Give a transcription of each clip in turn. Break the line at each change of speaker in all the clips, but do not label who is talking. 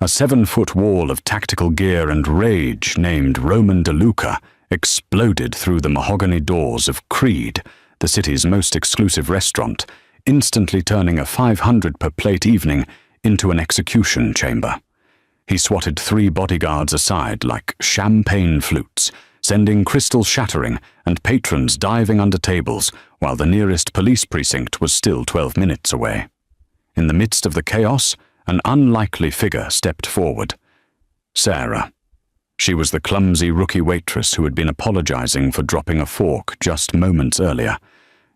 A 7-foot wall of tactical gear and rage named Roman DeLuca exploded through the mahogany doors of Creed, the city's most exclusive restaurant, instantly turning a 500 per plate evening into an execution chamber. He swatted 3 bodyguards aside like champagne flutes, sending crystal shattering and patrons diving under tables while the nearest police precinct was still 12 minutes away. In the midst of the chaos, an unlikely figure stepped forward. Sarah. She was the clumsy rookie waitress who had been apologizing for dropping a fork just moments earlier.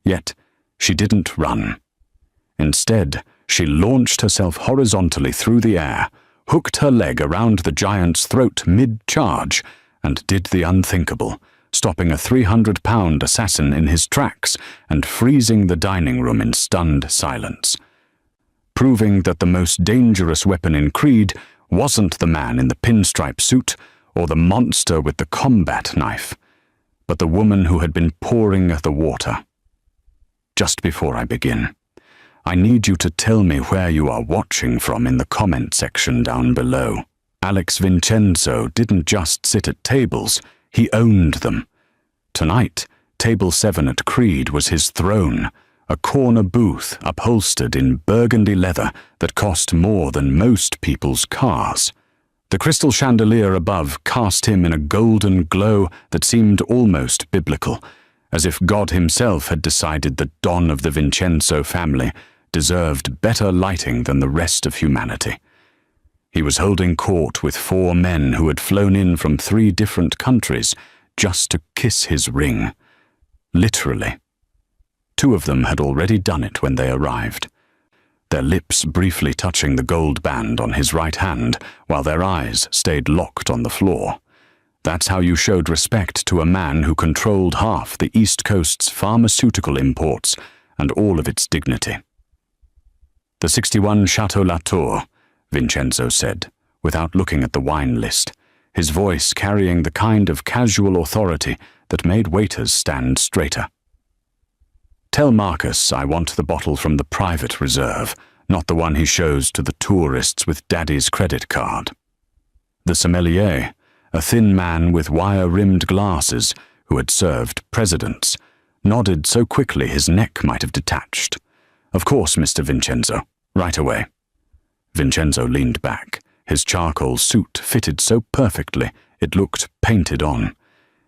Yet, she didn't run. Instead, she launched herself horizontally through the air, hooked her leg around the giant's throat mid-charge, and did the unthinkable, stopping a 300-pound assassin in his tracks and freezing the dining room in stunned silence. Proving that the most dangerous weapon in Creed wasn't the man in the pinstripe suit or the monster with the combat knife, but the woman who had been pouring the water. Just before I begin, I need you to tell me where you are watching from in the comment section down below. Alex Vincenzo didn't just sit at tables, he owned them. Tonight, Table 7 at Creed was his throne, a corner booth upholstered in burgundy leather that cost more than most people's cars. The crystal chandelier above cast him in a golden glow that seemed almost biblical, as if God himself had decided that Don of the Vincenzo family deserved better lighting than the rest of humanity. He was holding court with 4 men who had flown in from 3 different countries just to kiss his ring. Literally. 2 of them had already done it when they arrived, their lips briefly touching the gold band on his right hand while their eyes stayed locked on the floor. That's how you showed respect to a man who controlled half the East Coast's pharmaceutical imports and all of its dignity. The 61 Chateau Latour, Vincenzo said, without looking at the wine list, his voice carrying the kind of casual authority that made waiters stand straighter. Tell Marcus I want the bottle from the private reserve, not the one he shows to the tourists with Daddy's credit card. The sommelier, a thin man with wire-rimmed glasses who had served presidents, nodded so quickly his neck might have detached. Of course, Mr. Vincenzo, right away. Vincenzo leaned back, his charcoal suit fitted so perfectly it looked painted on.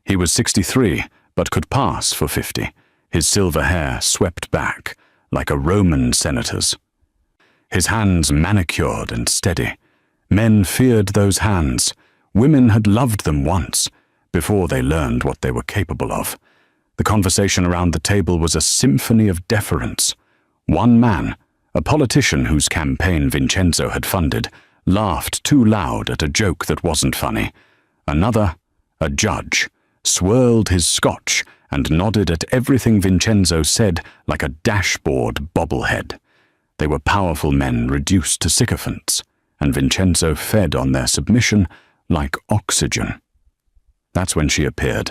He was 63, but could pass for 50. His silver hair swept back, like a Roman senator's. His hands manicured and steady. Men feared those hands. Women had loved them once, before they learned what they were capable of. The conversation around the table was a symphony of deference. One man, a politician whose campaign Vincenzo had funded, laughed too loud at a joke that wasn't funny. Another, a judge, swirled his scotch and nodded at everything Vincenzo said like a dashboard bobblehead. They were powerful men reduced to sycophants, and Vincenzo fed on their submission like oxygen. That's when she appeared.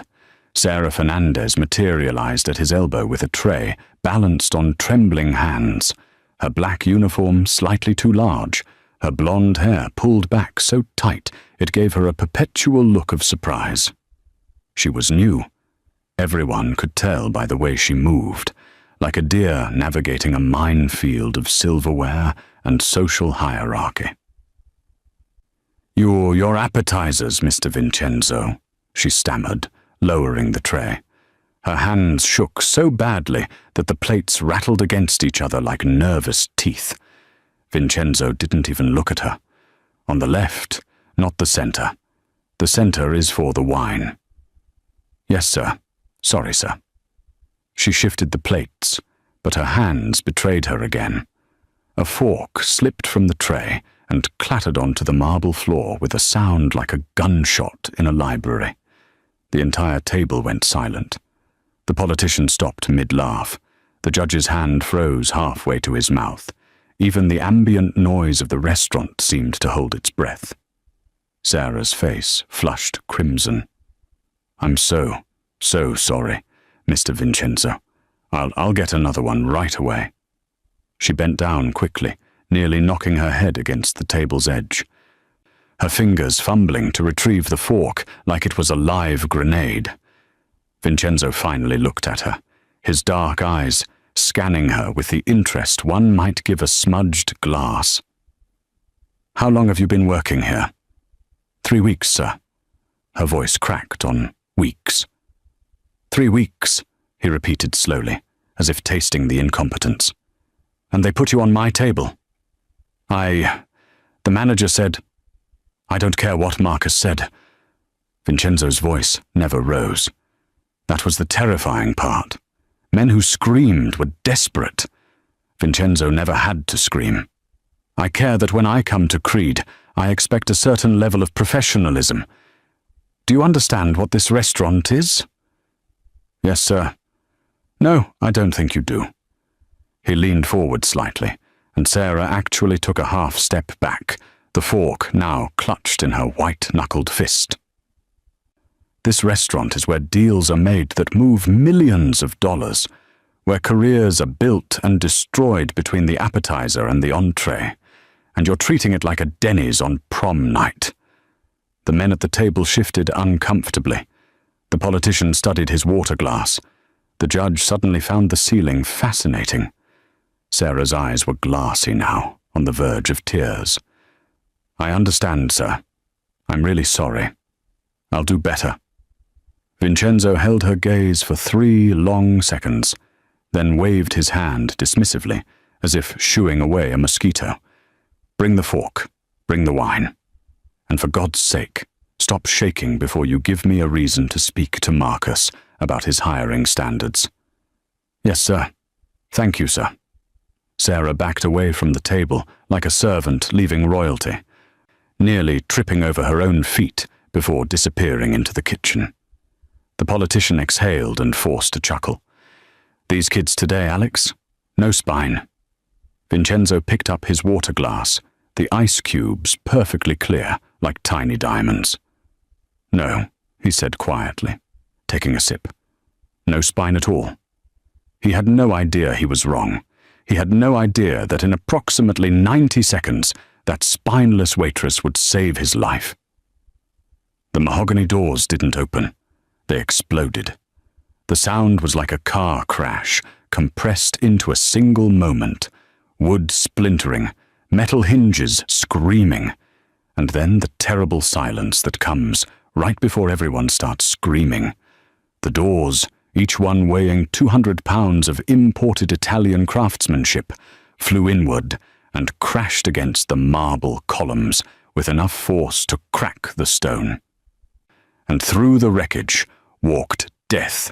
Sarah Fernandez materialized at his elbow with a tray balanced on trembling hands, her black uniform slightly too large, her blonde hair pulled back so tight it gave her a perpetual look of surprise. She was new. Everyone could tell by the way she moved, like a deer navigating a minefield of silverware and social hierarchy. Your appetizers, Mr. Vincenzo," she stammered, lowering the tray. Her hands shook so badly that the plates rattled against each other like nervous teeth. Vincenzo didn't even look at her. On the left, not the center. The center is for the wine. "Yes, sir. Sorry, sir." She shifted the plates, but her hands betrayed her again. A fork slipped from the tray and clattered onto the marble floor with a sound like a gunshot in a library. The entire table went silent. The politician stopped mid-laugh. The judge's hand froze halfway to his mouth. Even the ambient noise of the restaurant seemed to hold its breath. Sarah's face flushed crimson. "I'm so sorry, Mr. Vincenzo. I'll get another one right away." She bent down quickly, nearly knocking her head against the table's edge. her fingers fumbling to retrieve the fork like it was a live grenade. Vincenzo finally looked at her, his dark eyes scanning her with the interest one might give a smudged glass. "How long have you been working here?" "3 weeks, sir." Her voice cracked on weeks. "3 weeks," he repeated slowly, as if tasting the incompetence. "And they put you on my table?" The manager said..." "I don't care what Marcus said." Vincenzo's voice never rose. That was the terrifying part. Men who screamed were desperate. Vincenzo never had to scream. "I care that when I come to Creed, I expect a certain level of professionalism. Do you understand what this restaurant is?" "Yes, sir." "No, I don't think you do." He leaned forward slightly, and Sarah actually took a half step back, the fork now clutched in her white-knuckled fist. "This restaurant is where deals are made that move millions of dollars, where careers are built and destroyed between the appetizer and the entree, and you're treating it like a Denny's on prom night." The men at the table shifted uncomfortably. The politician studied his water glass. The judge suddenly found the ceiling fascinating. Sarah's eyes were glassy now, on the verge of tears. "I understand, sir. I'm really sorry. I'll do better." Vincenzo held her gaze for 3 long seconds, then waved his hand dismissively, as if shooing away a mosquito. "Bring the fork. Bring the wine. And for God's sake, stop shaking before you give me a reason to speak to Marcus about his hiring standards." "Yes, sir. Thank you, sir." Sarah backed away from the table like a servant leaving royalty, nearly tripping over her own feet before disappearing into the kitchen. The politician exhaled and forced a chuckle. "These kids today, Alex? No spine." Vincenzo picked up his water glass, the ice cubes perfectly clear, like tiny diamonds. "No," he said quietly, taking a sip. "No spine at all." He had no idea he was wrong. He had no idea that in approximately 90 seconds, that spineless waitress would save his life. The mahogany doors didn't open. They exploded. The sound was like a car crash, compressed into a single moment, wood splintering, metal hinges screaming, and then the terrible silence that comes right before everyone starts screaming. The doors, each one weighing 200 pounds of imported Italian craftsmanship, flew inward and crashed against the marble columns with enough force to crack the stone. And through the wreckage walked death.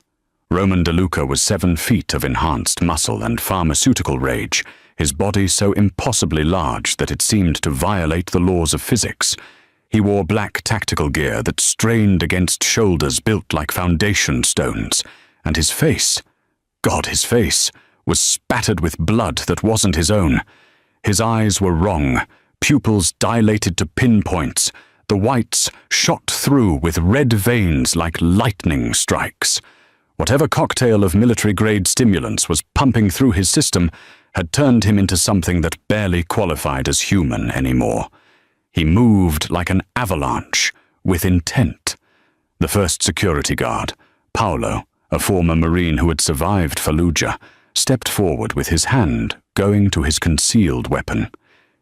Roman DeLuca was 7 feet of enhanced muscle and pharmaceutical rage, his body so impossibly large that it seemed to violate the laws of physics. He wore black tactical gear that strained against shoulders built like foundation stones, and his face, God, his face, was spattered with blood that wasn't his own. His eyes were wrong, pupils dilated to pinpoints, the whites shot through with red veins like lightning strikes. Whatever cocktail of military-grade stimulants was pumping through his system had turned him into something that barely qualified as human anymore. He moved like an avalanche, with intent. The first security guard, Paolo, a former Marine who had survived Fallujah, stepped forward with his hand going to his concealed weapon.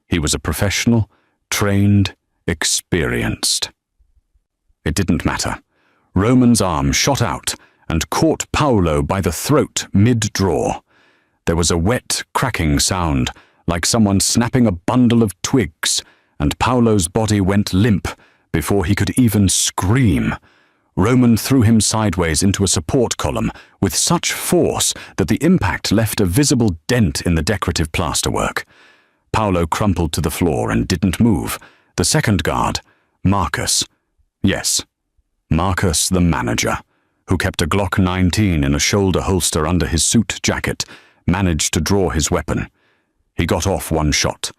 He was a professional, trained, experienced. It didn't matter. Roman's arm shot out and caught Paolo by the throat mid-draw. There was a wet, cracking sound, like someone snapping a bundle of twigs, and Paolo's body went limp before he could even scream. Roman threw him sideways into a support column with such force that the impact left a visible dent in the decorative plasterwork. Paolo crumpled to the floor and didn't move. The second guard, Marcus. Yes, Marcus the manager, who kept a Glock 19 in a shoulder holster under his suit jacket, managed to draw his weapon. He got off one shot.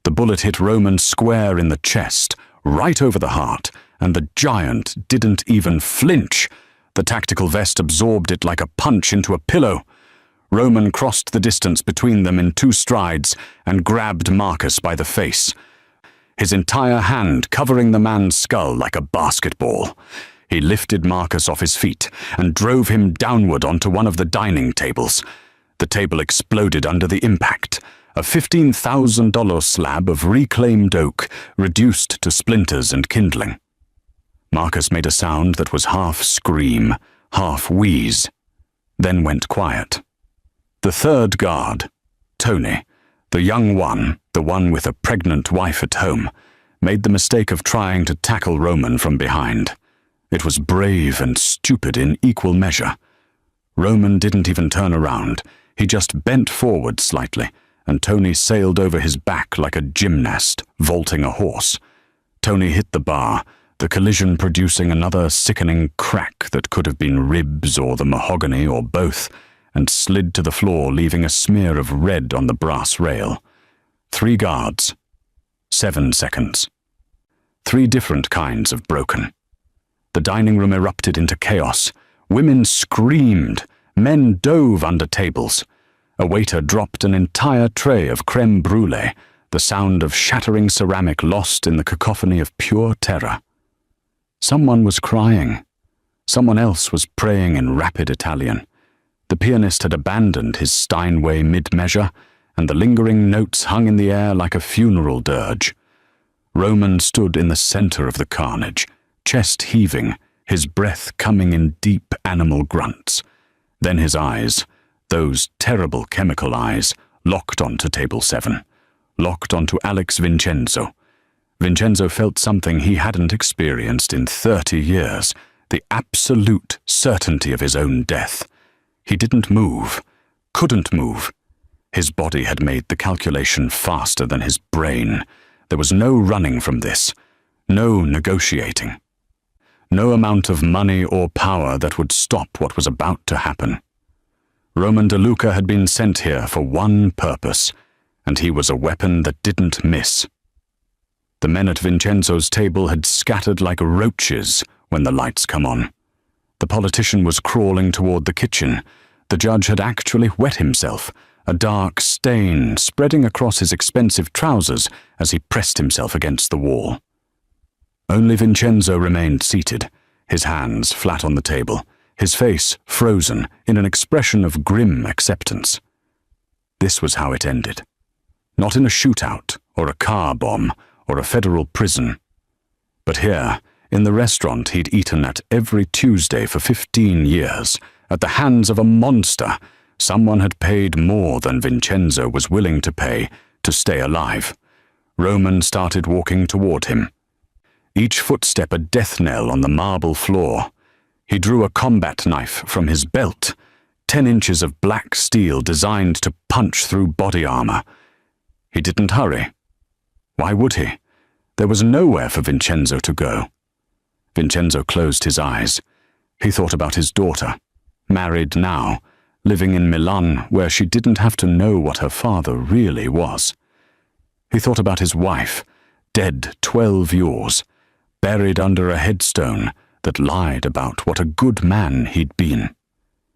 The bullet hit Roman square in the chest, right over the heart, and the giant didn't even flinch. The tactical vest absorbed it like a punch into a pillow. Roman crossed the distance between them in 2 strides and grabbed Marcus by the face. his entire hand covering the man's skull like a basketball. He lifted Marcus off his feet and drove him downward onto one of the dining tables. The table exploded under the impact, a $15,000 slab of reclaimed oak reduced to splinters and kindling. Marcus made a sound that was half scream, half wheeze, then went quiet. The third guard, Tony, the young one, the one with a pregnant wife at home, made the mistake of trying to tackle Roman from behind. It was brave and stupid in equal measure. Roman didn't even turn around. He just bent forward slightly, and Tony sailed over his back like a gymnast vaulting a horse. Tony hit the bar, the collision producing another sickening crack that could have been ribs or the mahogany or both, and slid to the floor, leaving a smear of red on the brass rail. 3 guards. 7 seconds. 3 different kinds of broken. The dining room erupted into chaos. Women screamed. Men dove under tables. A waiter dropped an entire tray of creme brulee, the sound of shattering ceramic lost in the cacophony of pure terror. Someone was crying. Someone else was praying in rapid Italian. The pianist had abandoned his Steinway mid-measure, and the lingering notes hung in the air like a funeral dirge. Roman stood in the center of the carnage, chest heaving, his breath coming in deep animal grunts. Then his eyes, those terrible chemical eyes, locked onto table 7, locked onto Alex Vincenzo. Vincenzo felt something he hadn't experienced in 30 years, the absolute certainty of his own death. He didn't move, couldn't move. His body had made the calculation faster than his brain. There was no running from this, no negotiating. No amount of money or power that would stop what was about to happen. Roman De Luca had been sent here for one purpose, and he was a weapon that didn't miss. The men at Vincenzo's table had scattered like roaches when the lights come on. The politician was crawling toward the kitchen. The judge had actually wet himself, a dark stain spreading across his expensive trousers as he pressed himself against the wall. Only Vincenzo remained seated, his hands flat on the table, his face frozen in an expression of grim acceptance. This was how it ended. Not in a shootout, or a car bomb, or a federal prison. But here, in the restaurant he'd eaten at every Tuesday for 15 years, at the hands of a monster, someone had paid more than Vincenzo was willing to pay to stay alive. Roman started walking toward him. Each footstep a death knell on the marble floor. He drew a combat knife from his belt, 10 inches of black steel designed to punch through body armor. He didn't hurry. Why would he? There was nowhere for Vincenzo to go. Vincenzo closed his eyes. He thought about his daughter, married now, living in Milan where she didn't have to know what her father really was. He thought about his wife, dead 12 years, buried under a headstone that lied about what a good man he'd been.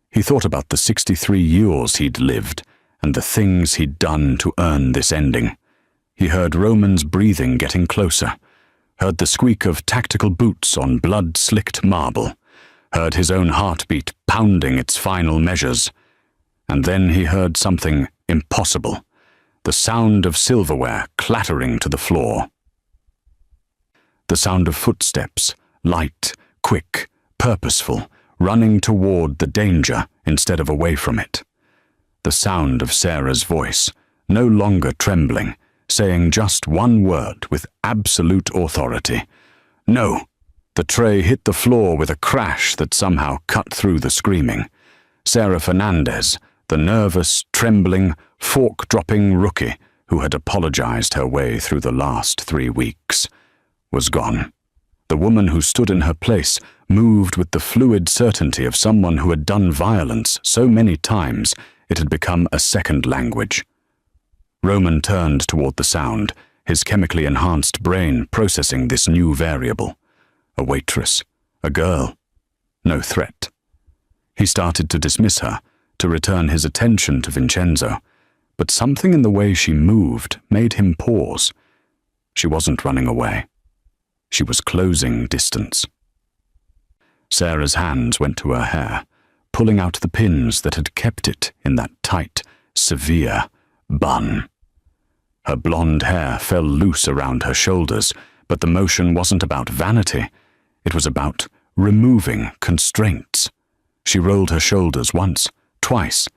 He thought about the 63 years he'd lived and the things he'd done to earn this ending. He heard Roman's breathing getting closer, heard the squeak of tactical boots on blood-slicked marble, heard his own heartbeat pounding its final measures. And then he heard something impossible, the sound of silverware clattering to the floor. The sound of footsteps, light, quick, purposeful, running toward the danger instead of away from it. The sound of Sarah's voice, no longer trembling, saying just one word with absolute authority. No! The tray hit the floor with a crash that somehow cut through the screaming. Sarah Fernandez, the nervous, trembling, fork-dropping rookie who had apologized her way through the last 3 weeks, was gone. The woman who stood in her place moved with the fluid certainty of someone who had done violence so many times it had become a second language. Roman turned toward the sound, his chemically enhanced brain processing this new variable. A waitress, a girl, no threat. He started to dismiss her, to return his attention to Vincenzo, but something in the way she moved made him pause. She wasn't running away. She was closing distance. Sarah's hands went to her hair, pulling out the pins that had kept it in that tight, severe bun. Her blonde hair fell loose around her shoulders, but the motion wasn't about vanity. It was about removing constraints. She rolled her shoulders once, twice,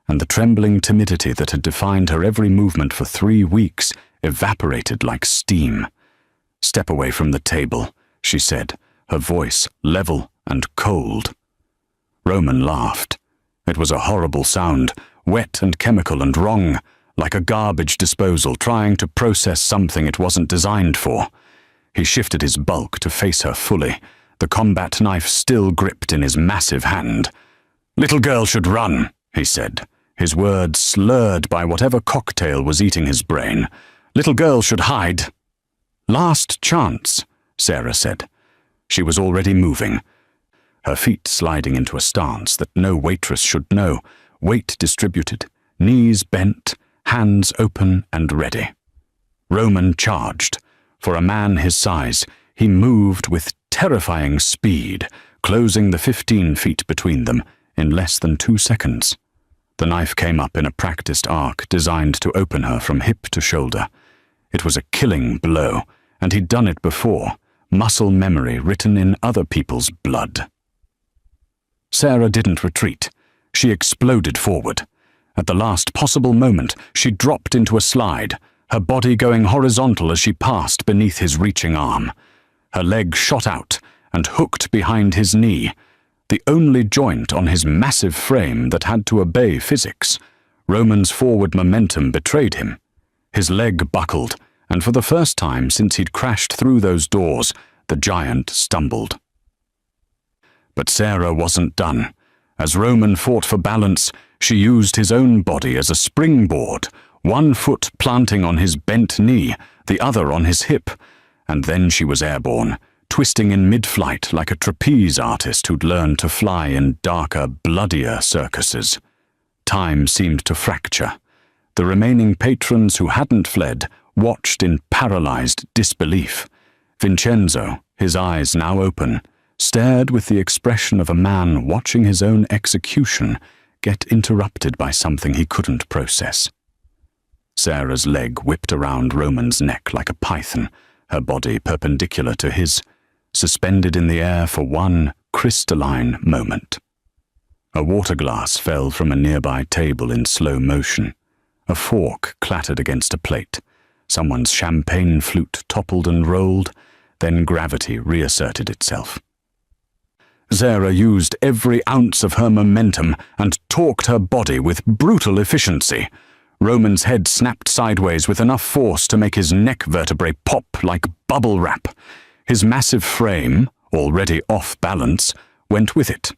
and the trembling timidity that had defined her every movement for 3 weeks evaporated like steam. "Step away from the table," she said, her voice level and cold. Roman laughed. It was a horrible sound, wet and chemical and wrong, like a garbage disposal trying to process something it wasn't designed for. He shifted his bulk to face her fully, the combat knife still gripped in his massive hand. "Little girl should run," he said, his words slurred by whatever cocktail was eating his brain. "Little girl should hide." "Last chance," Sarah said. She was already moving, her feet sliding into a stance that no waitress should know, weight distributed, knees bent, hands open and ready. Roman charged. For a man his size, he moved with terrifying speed, closing the 15 feet between them in less than 2 seconds. The knife came up in a practiced arc designed to open her from hip to shoulder. It was a killing blow, and he'd done it before, muscle memory written in other people's blood. Sarah didn't retreat. She exploded forward. At the last possible moment, she dropped into a slide, her body going horizontal as she passed beneath his reaching arm. Her leg shot out and hooked behind his knee, the only joint on his massive frame that had to obey physics. Roman's forward momentum betrayed him. His leg buckled, and for the first time since he'd crashed through those doors, the giant stumbled. But Sarah wasn't done. As Roman fought for balance, she used his own body as a springboard, one foot planting on his bent knee, the other on his hip, and then she was airborne, twisting in mid-flight like a trapeze artist who'd learned to fly in darker, bloodier circuses. Time seemed to fracture. The remaining patrons who hadn't fled watched in paralyzed disbelief. Vincenzo, his eyes now open, stared with the expression of a man watching his own execution get interrupted by something he couldn't process. Sarah's leg whipped around Roman's neck like a python, her body perpendicular to his, suspended in the air for one crystalline moment. A water glass fell from a nearby table in slow motion. A fork clattered against a plate. Someone's champagne flute toppled and rolled, then gravity reasserted itself. Sarah used every ounce of her momentum and torqued her body with brutal efficiency. Roman's head snapped sideways with enough force to make his neck vertebrae pop like bubble wrap. His massive frame, already off balance, went with it.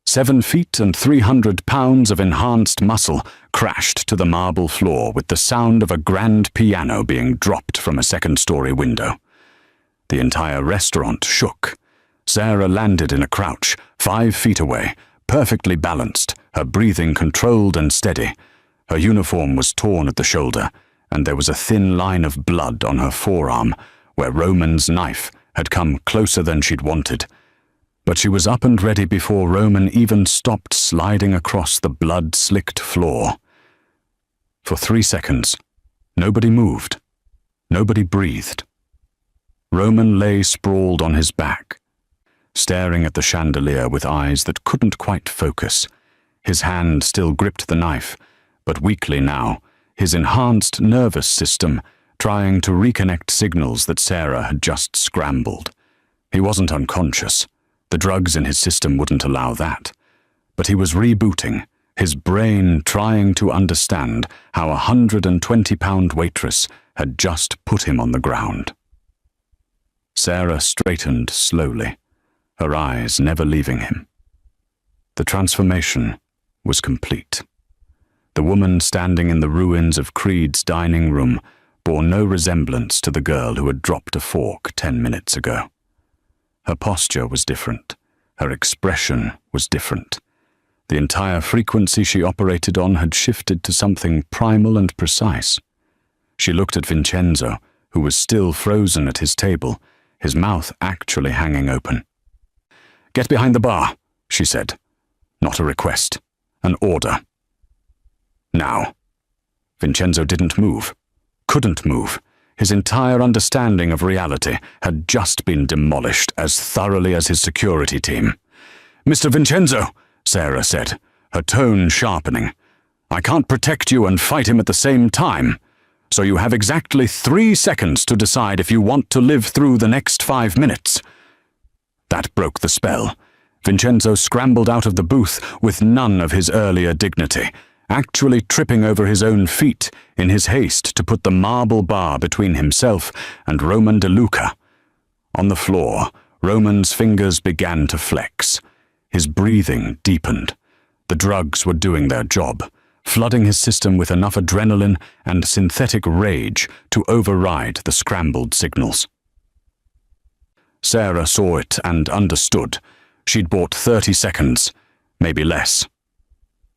7 feet and 300 pounds of enhanced muscle crashed to the marble floor with the sound of a grand piano being dropped from a second-story window. The entire restaurant shook. Sarah landed in a crouch, 5 feet away, perfectly balanced, her breathing controlled and steady. Her uniform was torn at the shoulder, and there was a thin line of blood on her forearm, where Roman's knife had come closer than she'd wanted. But she was up and ready before Roman even stopped sliding across the blood-slicked floor. For 3 seconds, nobody moved. Nobody breathed. Roman lay sprawled on his back, staring at the chandelier with eyes that couldn't quite focus. His hand still gripped the knife, but weakly now, his enhanced nervous system trying to reconnect signals that Sarah had just scrambled. He wasn't unconscious. The drugs in his system wouldn't allow that. But he was rebooting, his brain trying to understand how a 120-pound waitress had just put him on the ground. Sarah straightened slowly, her eyes never leaving him. The transformation was complete. The woman standing in the ruins of Creed's dining room bore no resemblance to the girl who had dropped a fork 10 minutes ago. Her posture was different. Her expression was different. The entire frequency she operated on had shifted to something primal and precise. She looked at Vincenzo, who was still frozen at his table, his mouth actually hanging open. "Get behind the bar," she said. Not a request, an order. Now. Vincenzo didn't move, couldn't move. His entire understanding of reality had just been demolished as thoroughly as his security team. "Mr. Vincenzo," Sarah said, her tone sharpening, "I can't protect you and fight him at the same time, so you have exactly 3 seconds to decide if you want to live through the next 5 minutes. That broke the spell. Vincenzo scrambled out of the booth with none of his earlier dignity, actually tripping over his own feet in his haste to put the marble bar between himself and Roman De Luca. On the floor, Roman's fingers began to flex. His breathing deepened. The drugs were doing their job, flooding his system with enough adrenaline and synthetic rage to override the scrambled signals. Sarah saw it and understood. She'd bought 30 seconds, maybe less.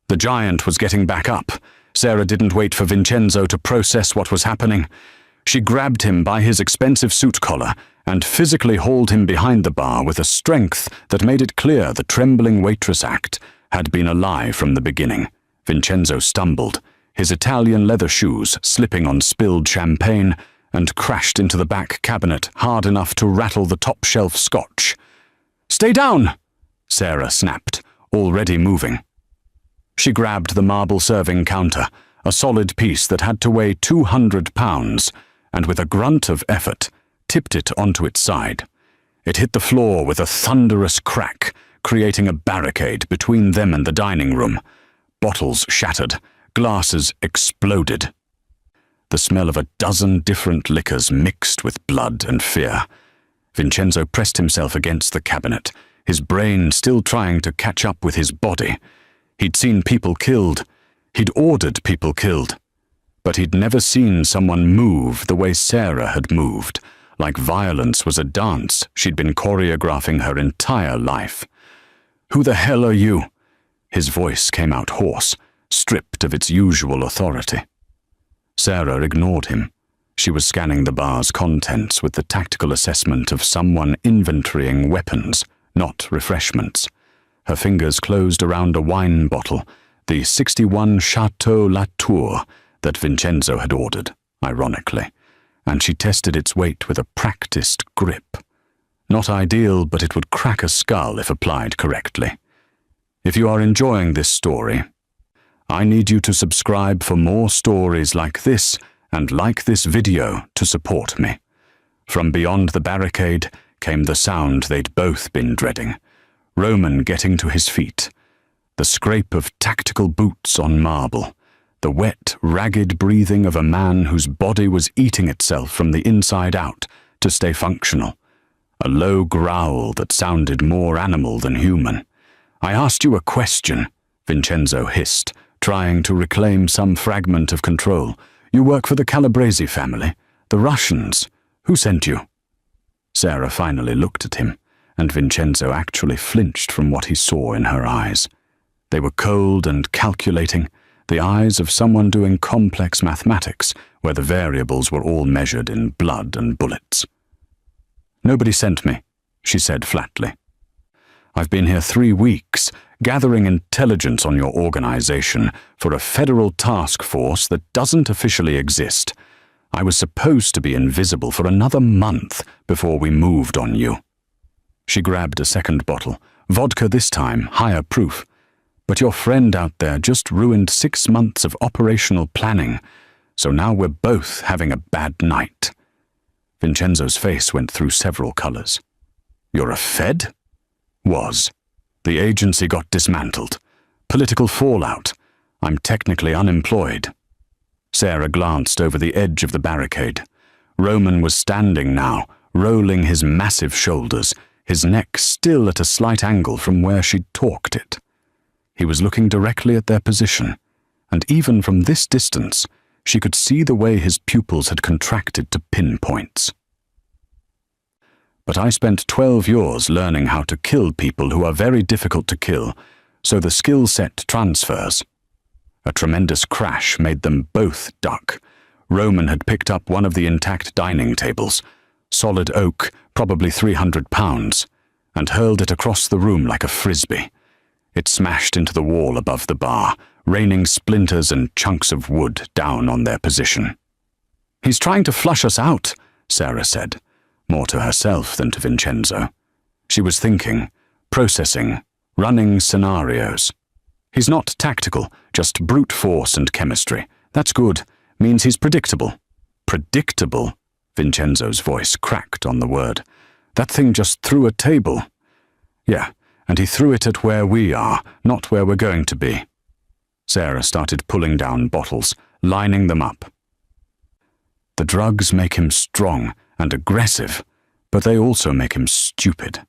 The giant was getting back up. Sarah didn't wait for Vincenzo to process what was happening. She grabbed him by his expensive suit collar and physically hauled him behind the bar with a strength that made it clear the trembling waitress act had been a lie from the beginning. Vincenzo stumbled, his Italian leather shoes slipping on spilled champagne, and crashed into the back cabinet hard enough to rattle the top-shelf scotch. "Stay down!" Sarah snapped, already moving. She grabbed the marble serving counter, a solid piece that had to weigh 200 pounds, and with a grunt of effort, tipped it onto its side. It hit the floor with a thunderous crack, creating a barricade between them and the dining room. Bottles shattered, glasses exploded. The smell of a dozen different liquors mixed with blood and fear. Vincenzo pressed himself against the cabinet, his brain still trying to catch up with his body. He'd seen people killed. He'd ordered people killed. But he'd never seen someone move the way Sarah had moved, like violence was a dance she'd been choreographing her entire life. "Who the hell are you?" His voice came out hoarse, stripped of its usual authority. Sarah ignored him. She was scanning the bar's contents with the tactical assessment of someone inventorying weapons, not refreshments. Her fingers closed around a wine bottle, the 61 Chateau Latour that Vincenzo had ordered, ironically, and she tested its weight with a practiced grip. Not ideal, but it would crack a skull if applied correctly. If you are enjoying this story, I need you to subscribe for more stories like this and like this video to support me. From beyond the barricade came the sound they'd both been dreading. Roman getting to his feet. The scrape of tactical boots on marble. The wet, ragged breathing of a man whose body was eating itself from the inside out to stay functional. A low growl that sounded more animal than human. "I asked you a question," Vincenzo hissed, trying to reclaim some fragment of control. "You work for the Calabrese family, the Russians. Who sent you?" Sarah finally looked at him, and Vincenzo actually flinched from what he saw in her eyes. They were cold and calculating, the eyes of someone doing complex mathematics, where the variables were all measured in blood and bullets. "Nobody sent me," she said flatly. "I've been here 3 weeks, gathering intelligence on your organization for a federal task force that doesn't officially exist. I was supposed to be invisible for another month before we moved on you." She grabbed a second bottle, vodka this time, higher proof. "But your friend out there just ruined 6 months of operational planning, so now we're both having a bad night." Vincenzo's face went through several colors. "You're a Fed?" "Was. The agency got dismantled. Political fallout. I'm technically unemployed." Sarah glanced over the edge of the barricade. Roman was standing now, rolling his massive shoulders, his neck still at a slight angle from where she'd torqued it. He was looking directly at their position, and even from this distance, she could see the way his pupils had contracted to pinpoints. "But I spent 12 years learning how to kill people who are very difficult to kill, so the skill set transfers." A tremendous crash made them both duck. Roman had picked up one of the intact dining tables, solid oak, probably 300 pounds, and hurled it across the room like a frisbee. It smashed into the wall above the bar, raining splinters and chunks of wood down on their position. "He's trying to flush us out," Sarah said, more to herself than to Vincenzo. She was thinking, processing, running scenarios. "He's not tactical, just brute force and chemistry. That's good. Means he's predictable." "Predictable?" Vincenzo's voice cracked on the word. "That thing just threw a table." "Yeah, and he threw it at where we are, not where we're going to be." Sarah started pulling down bottles, lining them up. "The drugs make him strong and aggressive, but they also make him stupid.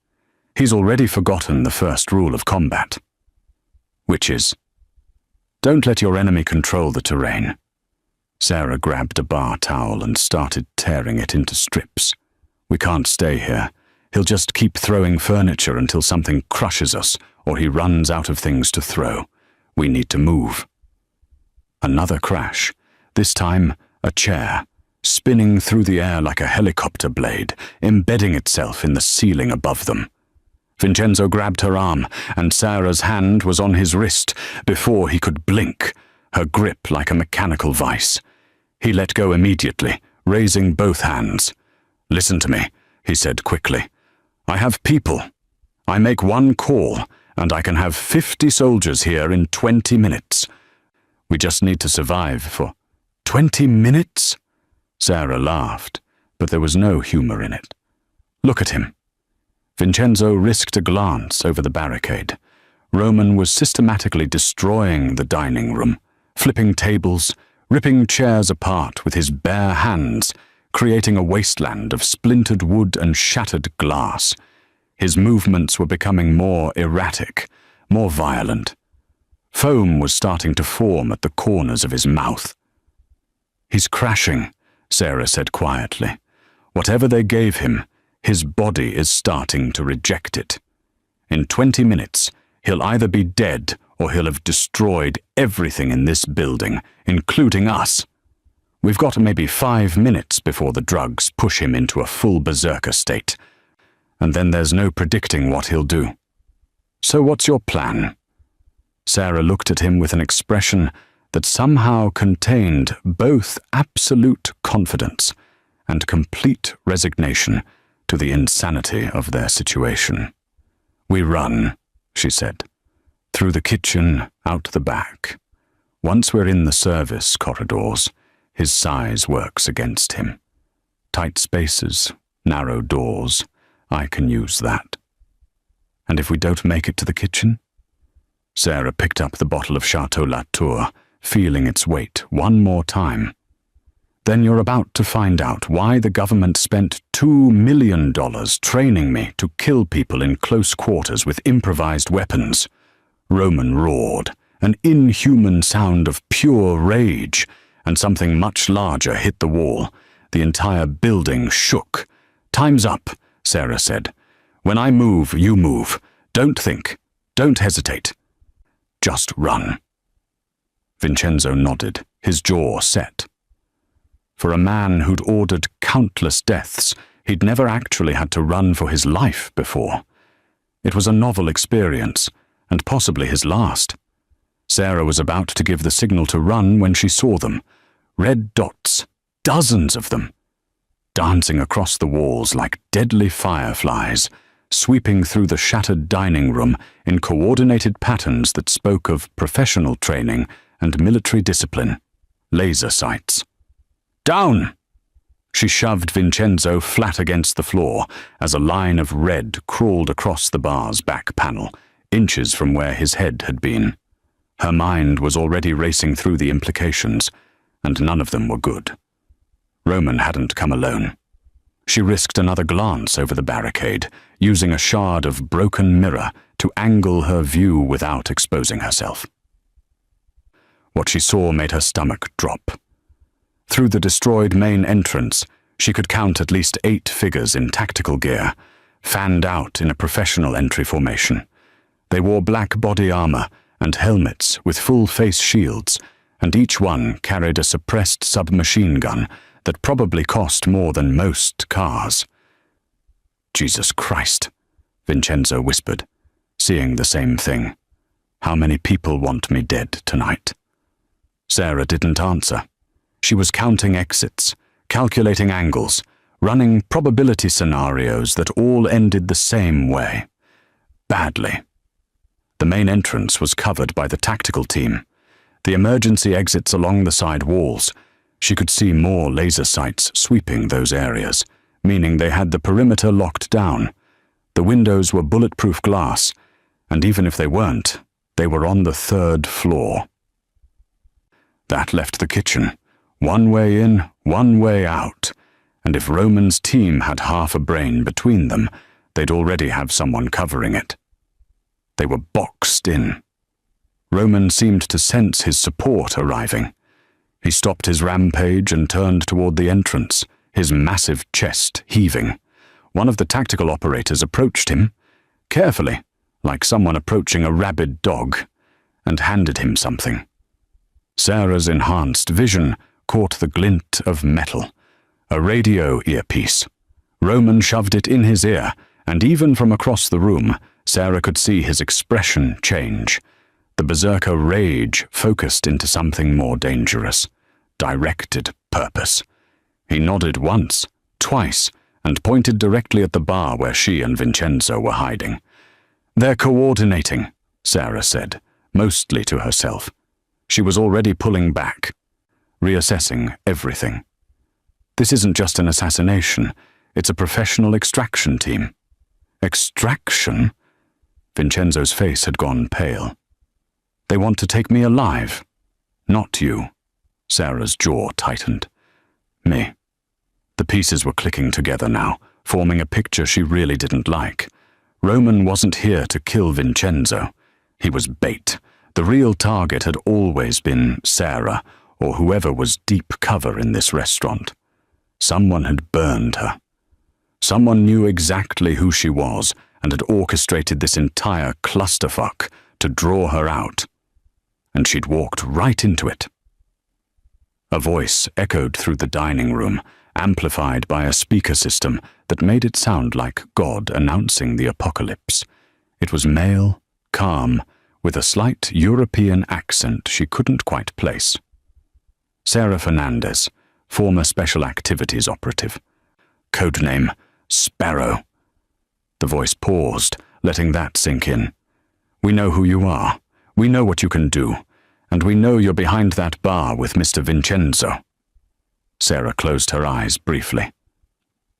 He's already forgotten the first rule of combat, which is, don't let your enemy control the terrain." Sarah grabbed a bar towel and started tearing it into strips. "We can't stay here. He'll just keep throwing furniture until something crushes us or he runs out of things to throw. We need to move." Another crash, this time a chair, spinning through the air like a helicopter blade, embedding itself in the ceiling above them. Vincenzo grabbed her arm, and Sarah's hand was on his wrist before he could blink, her grip like a mechanical vice. He let go immediately, raising both hands. "Listen to me," he said quickly. "I have people. I make one call, and I can have 50 soldiers here in 20 minutes. We just need to survive for 20 minutes? Sarah laughed, but there was no humor in it. "Look at him." Vincenzo risked a glance over the barricade. Roman was systematically destroying the dining room, flipping tables, ripping chairs apart with his bare hands, creating a wasteland of splintered wood and shattered glass. His movements were becoming more erratic, more violent. Foam was starting to form at the corners of his mouth. "He's crashing," Sarah said quietly. "Whatever they gave him, his body is starting to reject it. In 20 minutes, he'll either be dead or he'll have destroyed everything in this building, including us. We've got maybe 5 minutes before the drugs push him into a full berserker state. And then there's no predicting what he'll do. So what's your plan?" Sarah looked at him with an expression that somehow contained both absolute confidence and complete resignation to the insanity of their situation. "We run," she said, "through the kitchen, out the back. Once we're in the service corridors, his size works against him. Tight spaces, narrow doors, I can use that. And if we don't make it to the kitchen?" Sarah picked up the bottle of Chateau Latour, feeling its weight one more time. "Then you're about to find out why the government spent $2 million training me to kill people in close quarters with improvised weapons." Roman roared, an inhuman sound of pure rage, and something much larger hit the wall. The entire building shook. "Time's up," Sarah said. "When I move, you move. Don't think. Don't hesitate. Just run." Vincenzo nodded, his jaw set. For a man who'd ordered countless deaths, he'd never actually had to run for his life before. It was a novel experience, and possibly his last. Sarah was about to give the signal to run when she saw them. Red dots, dozens of them, dancing across the walls like deadly fireflies, sweeping through the shattered dining room in coordinated patterns that spoke of professional training and military discipline. Laser sights. "Down!" She shoved Vincenzo flat against the floor as a line of red crawled across the bar's back panel, inches from where his head had been. Her mind was already racing through the implications, and none of them were good. Roman hadn't come alone. She risked another glance over the barricade, using a shard of broken mirror to angle her view without exposing herself. What she saw made her stomach drop. Through the destroyed main entrance, she could count at least 8 figures in tactical gear, fanned out in a professional entry formation. They wore black body armor and helmets with full face shields, and each one carried a suppressed submachine gun that probably cost more than most cars. "Jesus Christ," Vincenzo whispered, seeing the same thing. "How many people want me dead tonight?" Sarah didn't answer. She was counting exits, calculating angles, running probability scenarios that all ended the same way. Badly. The main entrance was covered by the tactical team. The emergency exits along the side walls. She could see more laser sights sweeping those areas, meaning they had the perimeter locked down. The windows were bulletproof glass, and even if they weren't, they were on the 3rd floor. That left the kitchen. One way in, one way out. And if Roman's team had half a brain between them, they'd already have someone covering it. They were boxed in. Roman seemed to sense his support arriving. He stopped his rampage and turned toward the entrance, his massive chest heaving. One of the tactical operators approached him, carefully, like someone approaching a rabid dog, and handed him something. Sarah's enhanced vision caught the glint of metal. A radio earpiece. Roman shoved it in his ear, and even from across the room, Sarah could see his expression change. The berserker rage focused into something more dangerous. Directed purpose. He nodded once, twice, and pointed directly at the bar where she and Vincenzo were hiding. "They're coordinating," Sarah said, mostly to herself. She was already pulling back, reassessing everything. This isn't just an assassination, it's a professional extraction team. Extraction? Vincenzo's face had gone pale. "They want to take me alive. Not you." Sarah's jaw tightened. "Me." The pieces were clicking together now, forming a picture she really didn't like. Roman wasn't here to kill Vincenzo. He was bait. The real target had always been Sarah, or whoever was deep cover in this restaurant. Someone had burned her. Someone knew exactly who she was and had orchestrated this entire clusterfuck to draw her out. And she'd walked right into it. A voice echoed through the dining room, amplified by a speaker system that made it sound like God announcing the apocalypse. It was male, calm, with a slight European accent she couldn't quite place. Sarah Fernandez, former Special Activities operative. Codename Sparrow. The voice paused, letting that sink in. "We know who you are. We know what you can do. And we know you're behind that bar with Mr. Vincenzo." Sarah closed her eyes briefly.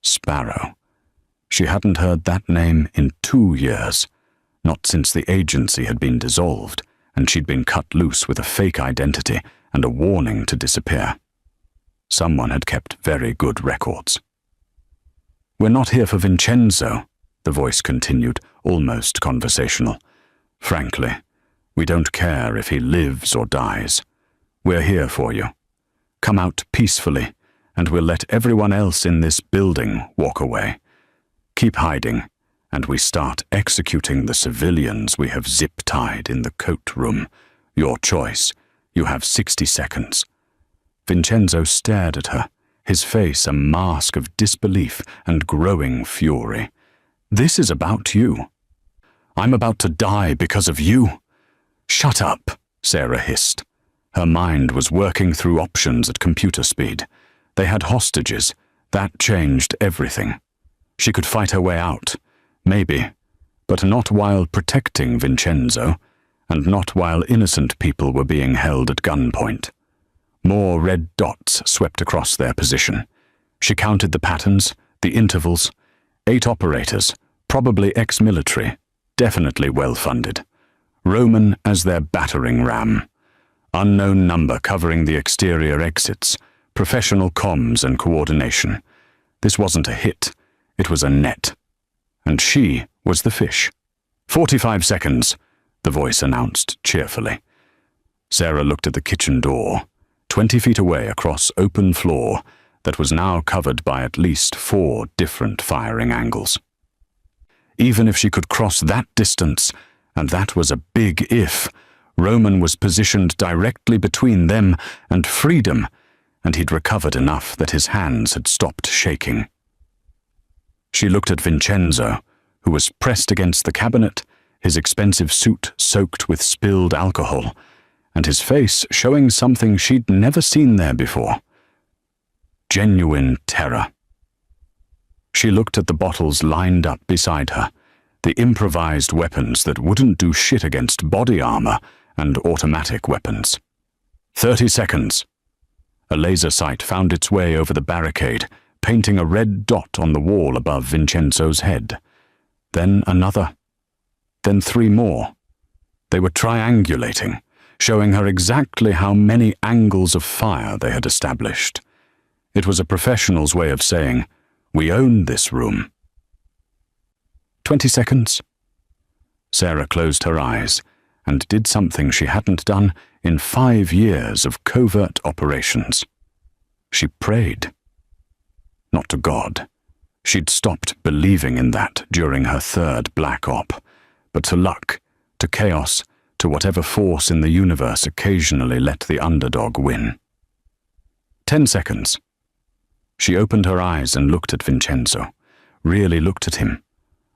Sparrow. She hadn't heard that name in 2 years, not since the agency had been dissolved, and she'd been cut loose with a fake identity and a warning to disappear. Someone had kept very good records. "We're not here for Vincenzo," the voice continued, almost conversational. "Frankly, we don't care if he lives or dies. We're here for you. Come out peacefully, and we'll let everyone else in this building walk away. Keep hiding, and we start executing the civilians we have zip-tied in the coat room. Your choice. You have 60 seconds. Vincenzo stared at her, his face a mask of disbelief and growing fury. "This is about you. I'm about to die because of you." "Shut up," Sarah hissed. Her mind was working through options at computer speed. They had hostages. That changed everything. She could fight her way out, maybe, but not while protecting Vincenzo, and not while innocent people were being held at gunpoint. More red dots swept across their position. She counted the patterns, the intervals. 8 operators, probably ex-military, definitely well-funded. Roman as their battering ram. Unknown number covering the exterior exits. Professional comms and coordination. This wasn't a hit. It was a net. And she was the fish. 45 seconds, the voice announced cheerfully. Sarah looked at the kitchen door, 20 feet away across open floor that was now covered by at least 4 different firing angles. Even if she could cross that distance, and that was a big if, Roman was positioned directly between them and freedom, and he'd recovered enough that his hands had stopped shaking. She looked at Vincenzo, who was pressed against the cabinet, his expensive suit soaked with spilled alcohol, and his face showing something she'd never seen there before. Genuine terror. She looked at the bottles lined up beside her, the improvised weapons that wouldn't do shit against body armor and automatic weapons. 30 seconds. A laser sight found its way over the barricade, painting a red dot on the wall above Vincenzo's head. Then another. Then 3 more. They were triangulating, showing her exactly how many angles of fire they had established. It was a professional's way of saying, "We own this room." 20 seconds. Sarah closed her eyes and did something she hadn't done in 5 years of covert operations. She prayed. Not to God. She'd stopped believing in that during her 3rd Black Op, but to luck, to chaos, to whatever force in the universe occasionally let the underdog win. 10 seconds. She opened her eyes and looked at Vincenzo, really looked at him.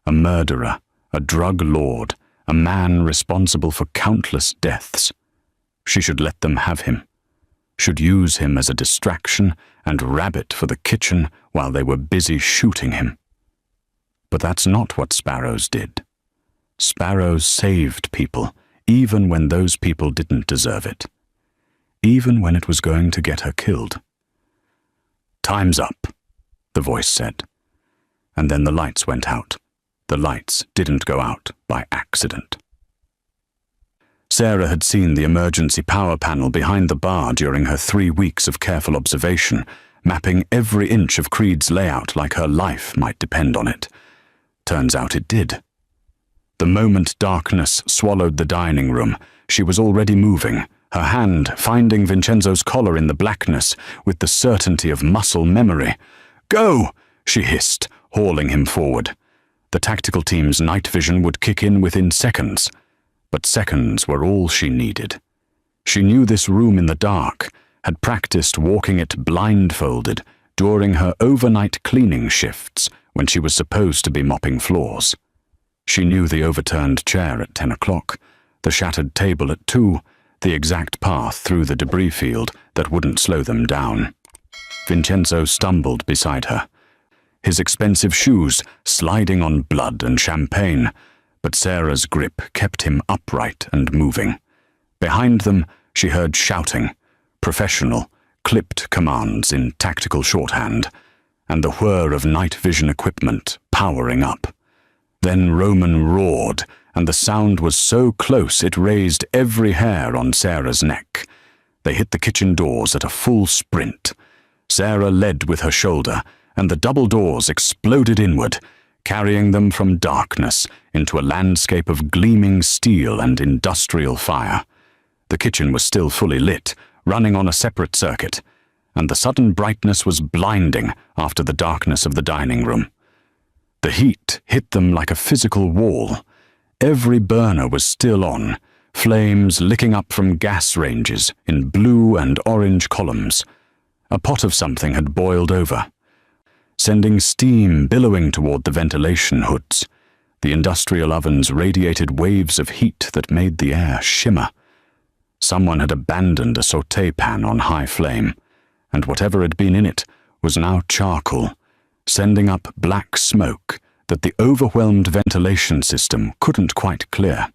A murderer, a drug lord, a man responsible for countless deaths. She should let them have him. Should use him as a distraction and rabbit for the kitchen while they were busy shooting him. But that's not what sparrows did. Sparrows saved people, even when those people didn't deserve it. Even when it was going to get her killed. "Time's up," the voice said. And then the lights went out. The lights didn't go out by accident. Sarah had seen the emergency power panel behind the bar during her 3 weeks of careful observation, mapping every inch of Creed's layout like her life might depend on it. Turns out it did. The moment darkness swallowed the dining room, she was already moving, her hand finding Vincenzo's collar in the blackness with the certainty of muscle memory. "Go!" she hissed, hauling him forward. The tactical team's night vision would kick in within seconds, but seconds were all she needed. She knew this room in the dark, had practiced walking it blindfolded during her overnight cleaning shifts when she was supposed to be mopping floors. She knew the overturned chair at 10 o'clock, the shattered table at 2, the exact path through the debris field that wouldn't slow them down. Vincenzo stumbled beside her, his expensive shoes sliding on blood and champagne, but Sarah's grip kept him upright and moving. Behind them, she heard shouting, professional, clipped commands in tactical shorthand, and the whir of night vision equipment powering up. Then Roman roared, and the sound was so close it raised every hair on Sarah's neck. They hit the kitchen doors at a full sprint. Sarah led with her shoulder, and the double doors exploded inward, carrying them from darkness into a landscape of gleaming steel and industrial fire. The kitchen was still fully lit, running on a separate circuit, and the sudden brightness was blinding after the darkness of the dining room. The heat hit them like a physical wall. Every burner was still on, flames licking up from gas ranges in blue and orange columns. A pot of something had boiled over, sending steam billowing toward the ventilation hoods. The industrial ovens radiated waves of heat that made the air shimmer. Someone had abandoned a sauté pan on high flame, and whatever had been in it was now charcoal, sending up black smoke that the overwhelmed ventilation system couldn't quite clear.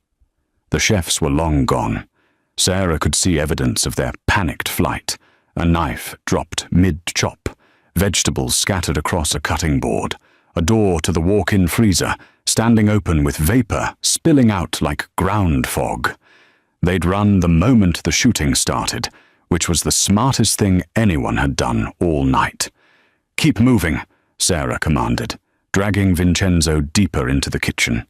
The chefs were long gone. Sarah could see evidence of their panicked flight, a knife dropped mid-chop, vegetables scattered across a cutting board, a door to the walk-in freezer standing open with vapor spilling out like ground fog. They'd run the moment the shooting started, which was the smartest thing anyone had done all night. "Keep moving," Sarah commanded, dragging Vincenzo deeper into the kitchen.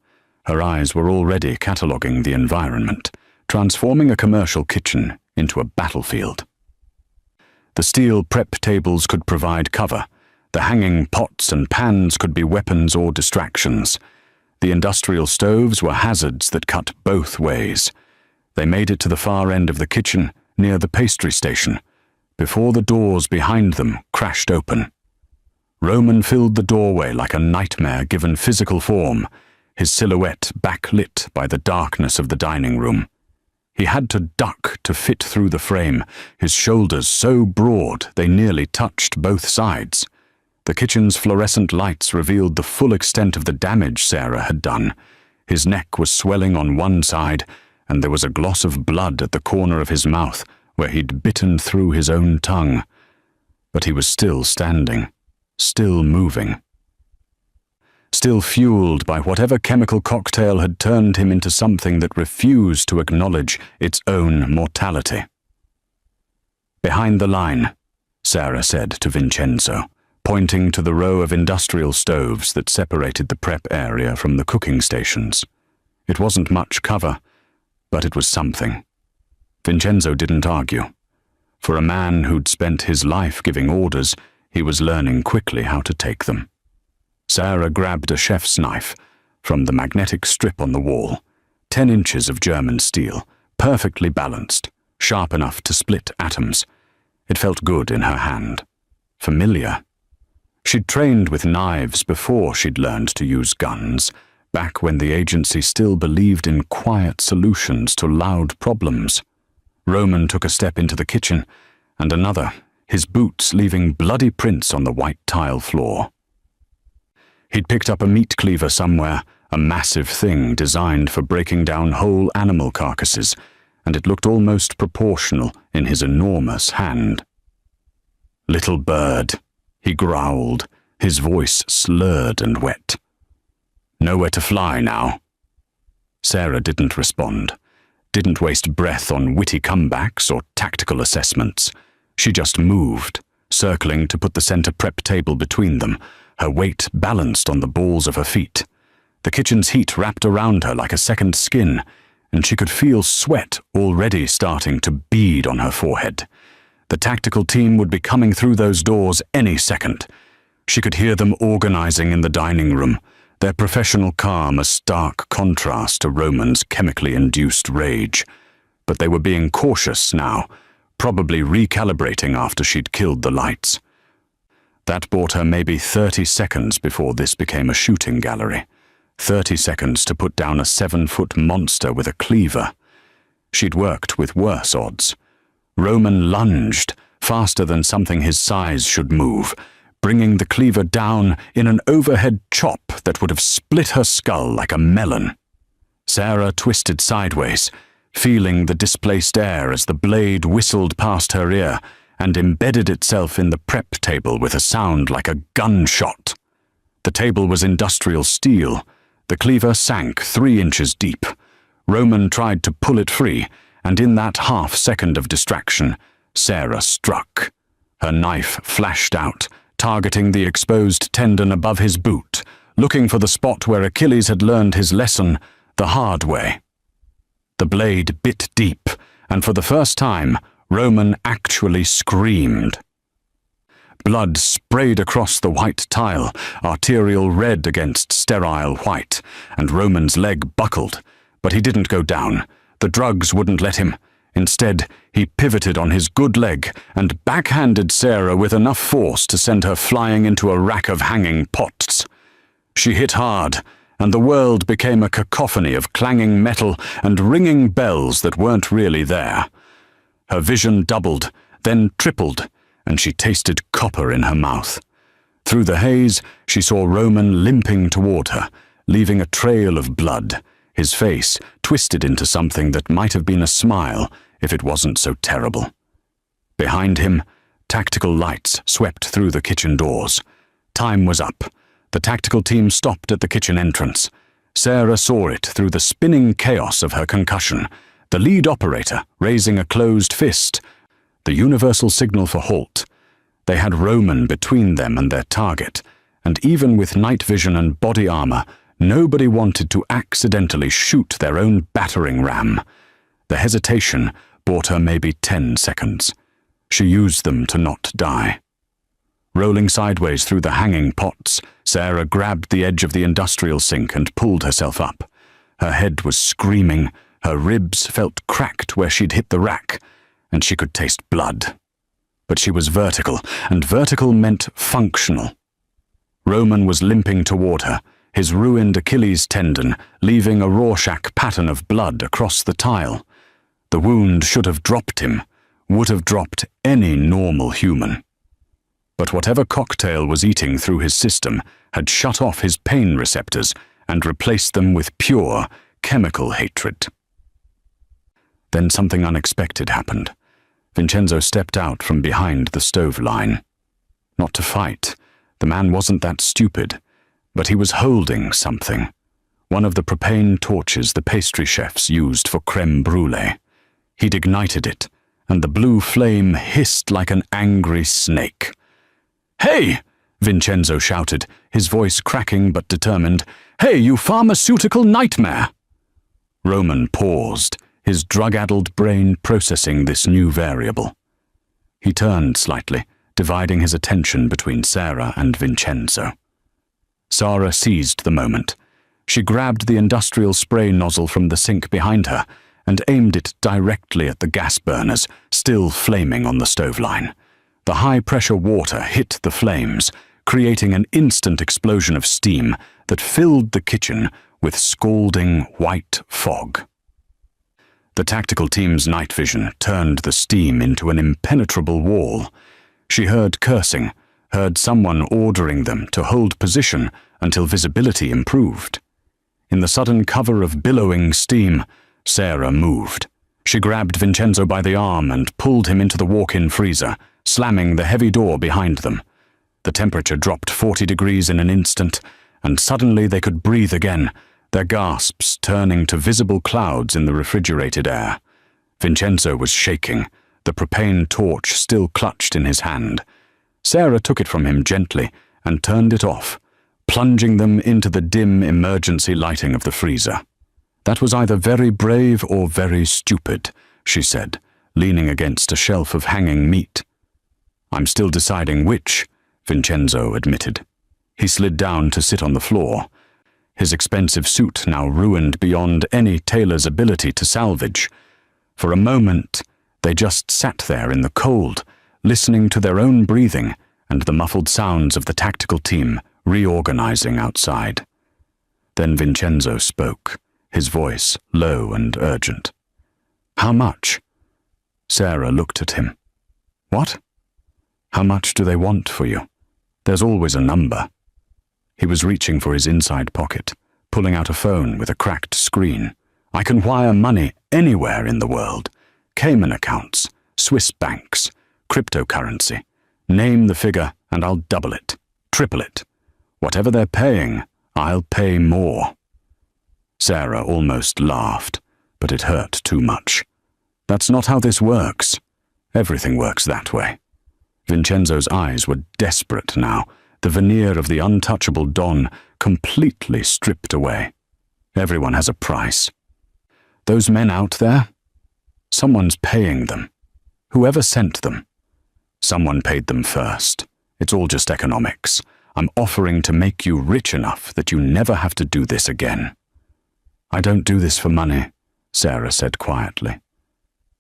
Her eyes were already cataloguing the environment, transforming a commercial kitchen into a battlefield. The steel prep tables could provide cover. The hanging pots and pans could be weapons or distractions. The industrial stoves were hazards that cut both ways. They made it to the far end of the kitchen, near the pastry station, before the doors behind them crashed open. Roman filled the doorway like a nightmare given physical form, his silhouette backlit by the darkness of the dining room. He had to duck to fit through the frame, his shoulders so broad they nearly touched both sides. The kitchen's fluorescent lights revealed the full extent of the damage Sarah had done. His neck was swelling on one side, and there was a gloss of blood at the corner of his mouth where he'd bitten through his own tongue. But he was still standing, still moving. Still fueled by whatever chemical cocktail had turned him into something that refused to acknowledge its own mortality. "Behind the line," Sarah said to Vincenzo, pointing to the row of industrial stoves that separated the prep area from the cooking stations. It wasn't much cover, but it was something. Vincenzo didn't argue. For a man who'd spent his life giving orders, he was learning quickly how to take them. Sarah grabbed a chef's knife from the magnetic strip on the wall, 10 inches of German steel, perfectly balanced, sharp enough to split atoms. It felt good in her hand. Familiar. She'd trained with knives before she'd learned to use guns, back when the agency still believed in quiet solutions to loud problems. Roman took a step into the kitchen, and another, his boots leaving bloody prints on the white tile floor. He'd picked up a meat cleaver somewhere, a massive thing designed for breaking down whole animal carcasses, and it looked almost proportional in his enormous hand. "Little bird," he growled, his voice slurred and wet. "Nowhere to fly now." Sarah didn't respond, didn't waste breath on witty comebacks or tactical assessments. She just moved, circling to put the center prep table between them, her weight balanced on the balls of her feet. The kitchen's heat wrapped around her like a second skin, and she could feel sweat already starting to bead on her forehead. The tactical team would be coming through those doors any second. She could hear them organizing in the dining room, their professional calm a stark contrast to Roman's chemically induced rage. But they were being cautious now, probably recalibrating after she'd killed the lights. That bought her maybe 30 seconds before this became a shooting gallery. 30 seconds to put down a 7-foot monster with a cleaver. She'd worked with worse odds. Roman lunged, faster than something his size should move, bringing the cleaver down in an overhead chop that would have split her skull like a melon. Sarah twisted sideways, feeling the displaced air as the blade whistled past her ear and embedded itself in the prep table with a sound like a gunshot. The table was industrial steel. The cleaver sank 3 inches deep. Roman tried to pull it free, and in that half-second of distraction, Sarah struck. Her knife flashed out, targeting the exposed tendon above his boot, looking for the spot where Achilles had learned his lesson the hard way. The blade bit deep, and for the first time, Roman actually screamed. Blood sprayed across the white tile, arterial red against sterile white, and Roman's leg buckled, but he didn't go down. The drugs wouldn't let him. Instead, he pivoted on his good leg and backhanded Sarah with enough force to send her flying into a rack of hanging pots. She hit hard, and the world became a cacophony of clanging metal and ringing bells that weren't really there. Her vision doubled, then tripled, and she tasted copper in her mouth. Through the haze, she saw Roman limping toward her, leaving a trail of blood, his face twisted into something that might have been a smile if it wasn't so terrible. Behind him, tactical lights swept through the kitchen doors. Time was up. The tactical team stopped at the kitchen entrance. Sarah saw it through the spinning chaos of her concussion, the lead operator raising a closed fist, the universal signal for halt. They had Roman between them and their target, and even with night vision and body armor, nobody wanted to accidentally shoot their own battering ram. The hesitation bought her maybe 10 seconds. She used them to not die. Rolling sideways through the hanging pots, Sarah grabbed the edge of the industrial sink and pulled herself up. Her head was screaming, Her ribs felt cracked where she'd hit the rack, and she could taste blood. But she was vertical, and vertical meant functional. Roman was limping toward her, his ruined Achilles tendon leaving a Rorschach pattern of blood across the tile. The wound should have dropped him, would have dropped any normal human. But whatever cocktail was eating through his system had shut off his pain receptors and replaced them with pure, chemical hatred. Then something unexpected happened. Vincenzo stepped out from behind the stove line. Not to fight. The man wasn't that stupid. But he was holding something. One of the propane torches the pastry chefs used for creme brulee. He'd ignited it, and the blue flame hissed like an angry snake. "Hey!" Vincenzo shouted, his voice cracking but determined. "Hey, you pharmaceutical nightmare!" Roman paused, his drug-addled brain processing this new variable. He turned slightly, dividing his attention between Sarah and Vincenzo. Sarah seized the moment. She grabbed the industrial spray nozzle from the sink behind her and aimed it directly at the gas burners, still flaming on the stove line. The high-pressure water hit the flames, creating an instant explosion of steam that filled the kitchen with scalding white fog. The tactical team's night vision turned the steam into an impenetrable wall. She heard cursing, heard someone ordering them to hold position until visibility improved. In the sudden cover of billowing steam, Sarah moved. She grabbed Vincenzo by the arm and pulled him into the walk-in freezer, slamming the heavy door behind them. The temperature dropped 40 degrees in an instant, and suddenly they could breathe again, their gasps turning to visible clouds in the refrigerated air. Vincenzo was shaking, the propane torch still clutched in his hand. Sarah took it from him gently and turned it off, plunging them into the dim emergency lighting of the freezer. "That was either very brave or very stupid," she said, leaning against a shelf of hanging meat. "I'm still deciding which," Vincenzo admitted. He slid down to sit on the floor, his expensive suit now ruined beyond any tailor's ability to salvage. For a moment, they just sat there in the cold, listening to their own breathing and the muffled sounds of the tactical team reorganizing outside. Then Vincenzo spoke, his voice low and urgent. "How much?" Sarah looked at him. "What? How much do they want for you? There's always a number." He was reaching for his inside pocket, pulling out a phone with a cracked screen. "I can wire money anywhere in the world. Cayman accounts, Swiss banks, cryptocurrency. Name the figure and I'll double it, triple it. Whatever they're paying, I'll pay more." Sarah almost laughed, but it hurt too much. "That's not how this works. Everything works that way." Vincenzo's eyes were desperate now, the veneer of the untouchable Don completely stripped away. Everyone has a price. Those men out there? Someone's paying them. Whoever sent them. Someone paid them first. It's all just economics. I'm offering to make you rich enough that you never have to do this again. "I don't do this for money," Sarah said quietly.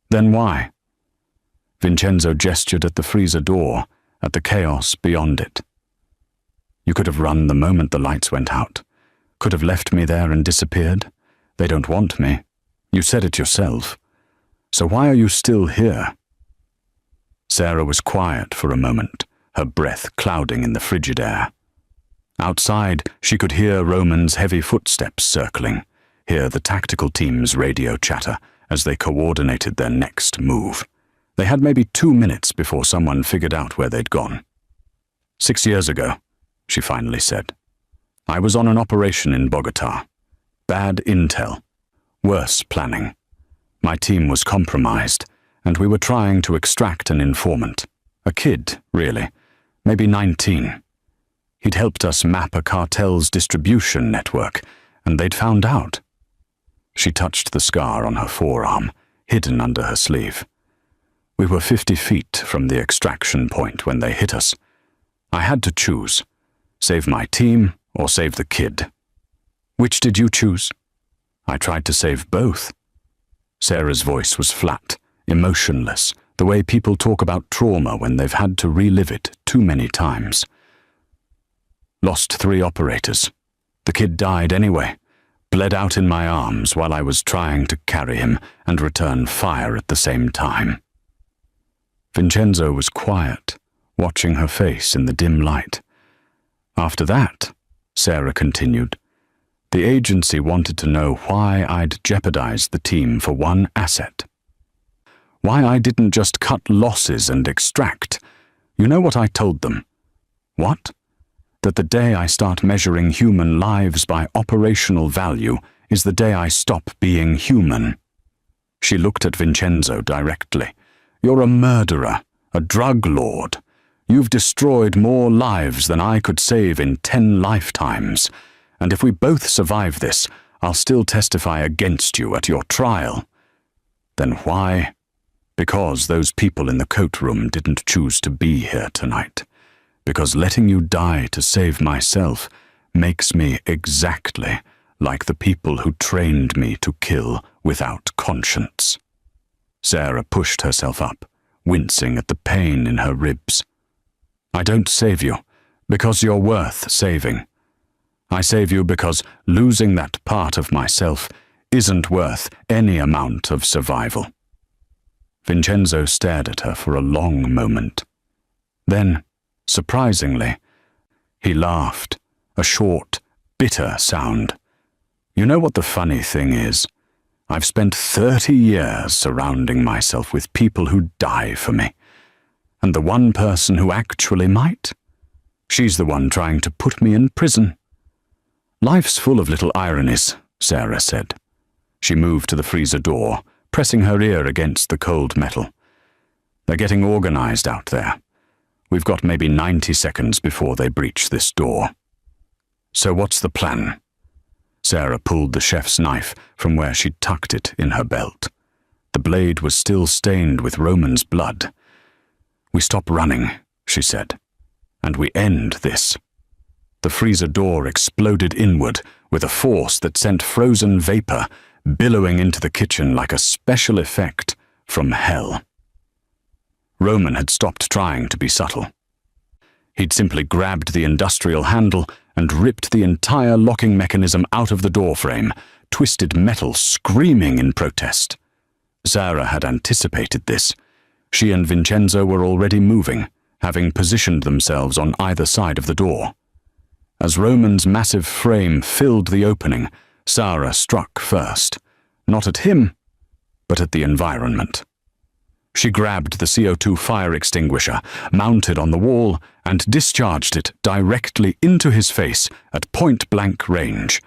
"Then why?" Vincenzo gestured at the freezer door, at the chaos beyond it. "You could have run the moment the lights went out. Could have left me there and disappeared. They don't want me. You said it yourself. So why are you still here?" Sarah was quiet for a moment, her breath clouding in the frigid air. Outside, she could hear Roman's heavy footsteps circling, hear the tactical team's radio chatter as they coordinated their next move. They had maybe 2 minutes before someone figured out where they'd gone. 6 years ago, she finally said. "I was on an operation in Bogota. Bad intel. Worse planning. My team was compromised, and we were trying to extract an informant. A kid, really. Maybe 19. He'd helped us map a cartel's distribution network, and they'd found out." She touched the scar on her forearm, hidden under her sleeve. "We were 50 feet from the extraction point when they hit us. I had to choose. Save my team or save the kid. Which did you choose?" "I tried to save both." Sarah's voice was flat, emotionless, the way people talk about trauma when they've had to relive it too many times. Lost 3 operators. The kid died anyway, bled out in my arms while I was trying to carry him and return fire at the same time. Vincenzo was quiet, watching her face in the dim light. After that, Sarah continued, the agency wanted to know why I'd jeopardized the team for one asset. Why I didn't just cut losses and extract. You know what I told them? What? That the day I start measuring human lives by operational value is the day I stop being human. She looked at Vincenzo directly. You're a murderer, a drug lord. You've destroyed more lives than I could save in 10 lifetimes. And if we both survive this, I'll still testify against you at your trial. Then why? Because those people in the coat room didn't choose to be here tonight. Because letting you die to save myself makes me exactly like the people who trained me to kill without conscience. Sarah pushed herself up, wincing at the pain in her ribs. I don't save you because you're worth saving. I save you because losing that part of myself isn't worth any amount of survival. Vincenzo stared at her for a long moment. Then, surprisingly, he laughed, a short, bitter sound. You know what the funny thing is? I've spent 30 years surrounding myself with people who die for me. And the one person who actually might? She's the one trying to put me in prison. Life's full of little ironies, Sarah said. She moved to the freezer door, pressing her ear against the cold metal. They're getting organized out there. We've got maybe 90 seconds before they breach this door. So what's the plan? Sarah pulled the chef's knife from where she'd tucked it in her belt. The blade was still stained with Roman's blood. We stop running, she said, and we end this. The freezer door exploded inward with a force that sent frozen vapor billowing into the kitchen like a special effect from hell. Roman had stopped trying to be subtle. He'd simply grabbed the industrial handle and ripped the entire locking mechanism out of the doorframe, twisted metal screaming in protest. Sarah had anticipated this. She and Vincenzo were already moving, having positioned themselves on either side of the door. As Roman's massive frame filled the opening, Sarah struck first, not at him, but at the environment. She grabbed the CO2 fire extinguisher, mounted on the wall, and discharged it directly into his face at point-blank range.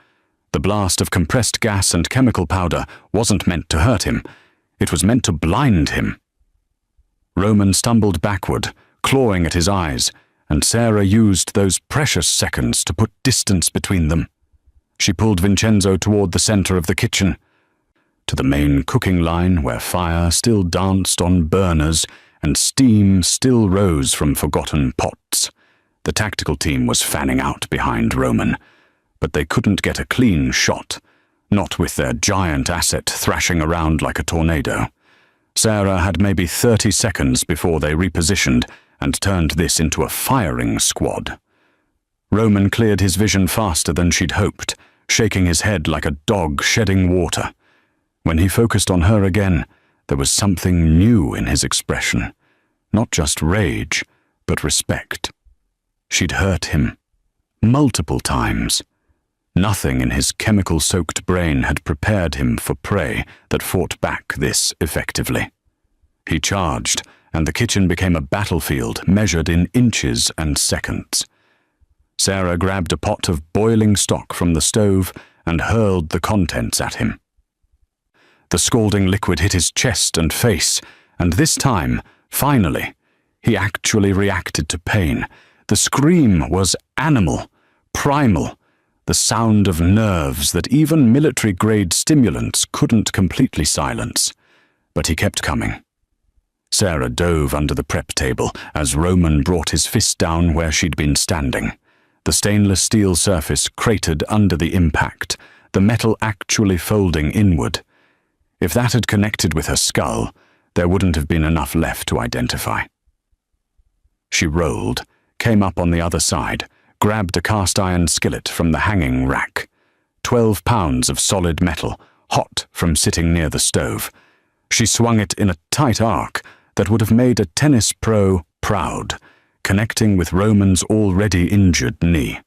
The blast of compressed gas and chemical powder wasn't meant to hurt him. It was meant to blind him. Roman stumbled backward, clawing at his eyes, and Sarah used those precious seconds to put distance between them. She pulled Vincenzo toward the center of the kitchen, to the main cooking line where fire still danced on burners and steam still rose from forgotten pots. The tactical team was fanning out behind Roman, but they couldn't get a clean shot, not with their giant asset thrashing around like a tornado. Sarah had maybe 30 seconds before they repositioned and turned this into a firing squad. Roman cleared his vision faster than she'd hoped, shaking his head like a dog shedding water. When he focused on her again, there was something new in his expression. Not just rage, but respect. She'd hurt him. Multiple times. Nothing in his chemical-soaked brain had prepared him for prey that fought back this effectively. He charged, and the kitchen became a battlefield measured in inches and seconds. Sarah grabbed a pot of boiling stock from the stove and hurled the contents at him. The scalding liquid hit his chest and face, and this time, finally, he actually reacted to pain. The scream was animal, primal, the sound of nerves that even military-grade stimulants couldn't completely silence. But he kept coming. Sarah dove under the prep table as Roman brought his fist down where she'd been standing. The stainless steel surface cratered under the impact, the metal actually folding inward. If that had connected with her skull, there wouldn't have been enough left to identify. She rolled, came up on the other side, grabbed a cast-iron skillet from the hanging rack. 12 pounds of solid metal, hot from sitting near the stove. She swung it in a tight arc that would have made a tennis pro proud, connecting with Roman's already injured knee.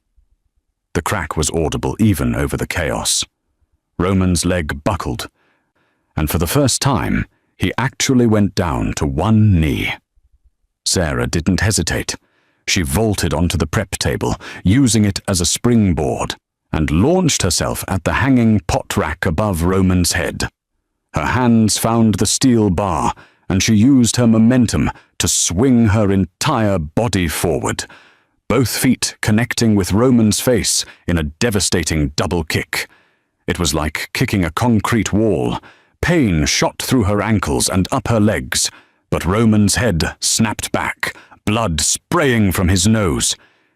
The crack was audible even over the chaos. Roman's leg buckled, and for the first time, he actually went down to one knee. Sarah didn't hesitate. She vaulted onto the prep table, using it as a springboard, and launched herself at the hanging pot rack above Roman's head. Her hands found the steel bar, and she used her momentum to swing her entire body forward, both feet connecting with Roman's face in a devastating double kick. It was like kicking a concrete wall. Pain shot through her ankles and up her legs, but Roman's head snapped back, blood spraying from his nose.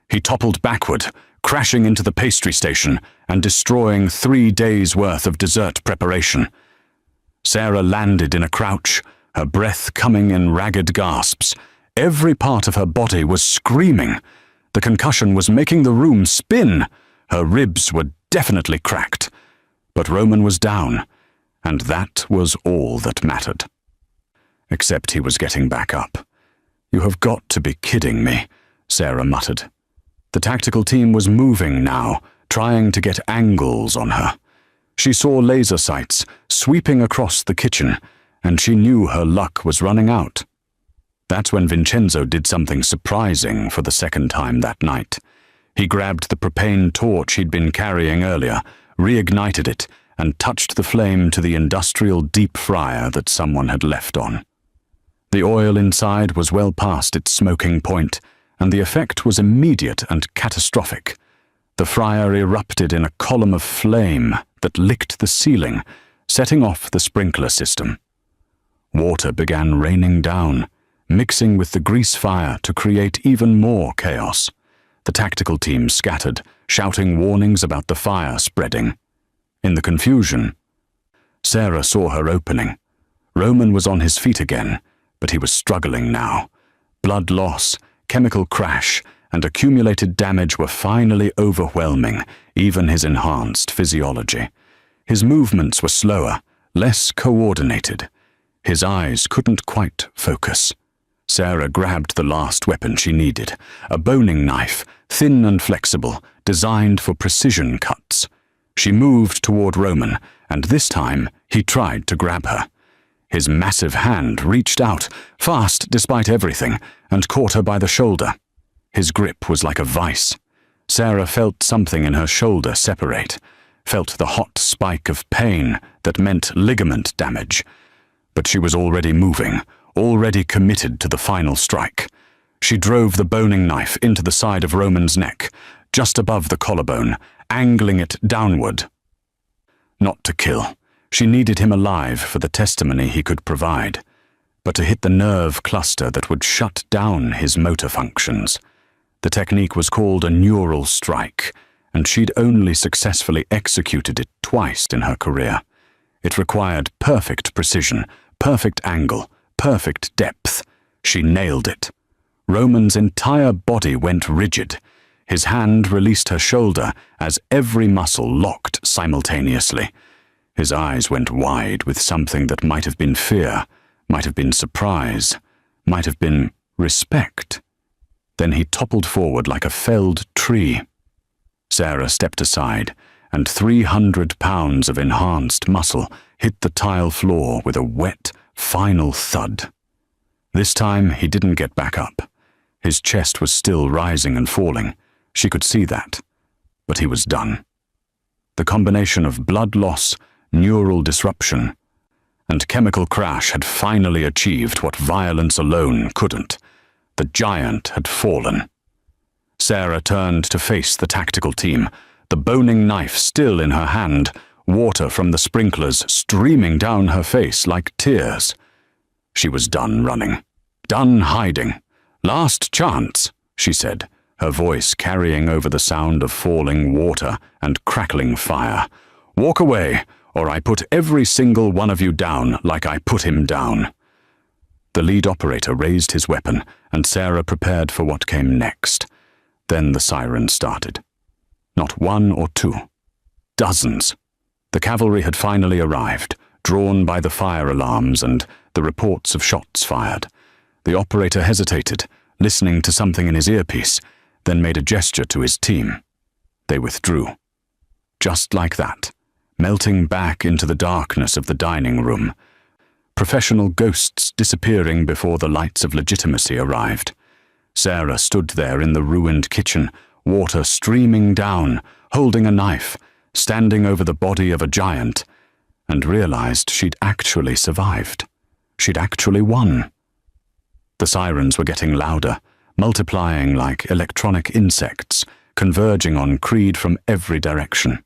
He toppled backward, crashing into the pastry station and destroying 3 days' worth of dessert preparation. Sarah landed in a crouch, her breath coming in ragged gasps. Every part of her body was screaming. The concussion was making the room spin. Her ribs were definitely cracked. But Roman was down, and that was all that mattered. Except he was getting back up. "You have got to be kidding me," Sarah muttered. The tactical team was moving now, trying to get angles on her. She saw laser sights sweeping across the kitchen, and she knew her luck was running out. That's when Vincenzo did something surprising for the second time that night. He grabbed the propane torch he'd been carrying earlier, reignited it, and touched the flame to the industrial deep fryer that someone had left on. The oil inside was well past its smoking point, and the effect was immediate and catastrophic. The fryer erupted in a column of flame that licked the ceiling, setting off the sprinkler system. Water began raining down, mixing with the grease fire to create even more chaos. The tactical team scattered, shouting warnings about the fire spreading. In the confusion, Sarah saw her opening. Roman was on his feet again, but he was struggling now. Blood loss, chemical crash, and accumulated damage were finally overwhelming even his enhanced physiology. His movements were slower, less coordinated. His eyes couldn't quite focus. Sarah grabbed the last weapon she needed, a boning knife, thin and flexible, designed for precision cuts. She moved toward Roman, and this time he tried to grab her. His massive hand reached out, fast despite everything, and caught her by the shoulder. His grip was like a vice. Sarah felt something in her shoulder separate, felt the hot spike of pain that meant ligament damage. But she was already moving, already committed to the final strike. She drove the boning knife into the side of Roman's neck, just above the collarbone, angling it downward. Not to kill. She needed him alive for the testimony he could provide, but to hit the nerve cluster that would shut down his motor functions. The technique was called a neural strike, and she'd only successfully executed it twice in her career. It required perfect precision, perfect angle, perfect depth. She nailed it. Roman's entire body went rigid. His hand released her shoulder as every muscle locked simultaneously. His eyes went wide with something that might have been fear, might have been surprise, might have been respect. Then he toppled forward like a felled tree. Sarah stepped aside, and 300 pounds of enhanced muscle hit the tile floor with a wet, final thud. This time he didn't get back up. His chest was still rising and falling. She could see that. But he was done. The combination of blood loss, neural disruption, and chemical crash had finally achieved what violence alone couldn't. The giant had fallen. Sarah turned to face the tactical team, the boning knife still in her hand, water from the sprinklers streaming down her face like tears. She was done running, done hiding. "Last chance," she said, her voice carrying over the sound of falling water and crackling fire. "Walk away, or I put every single one of you down like I put him down." The lead operator raised his weapon, and Sarah prepared for what came next. Then the siren started. Not one or two. Dozens. The cavalry had finally arrived, drawn by the fire alarms and the reports of shots fired. The operator hesitated, listening to something in his earpiece, then made a gesture to his team. They withdrew. Just like that, melting back into the darkness of the dining room. Professional ghosts disappearing before the lights of legitimacy arrived. Sarah stood there in the ruined kitchen, water streaming down, holding a knife, standing over the body of a giant, and realized she'd actually survived. She'd actually won. The sirens were getting louder, multiplying like electronic insects, converging on Creed from every direction.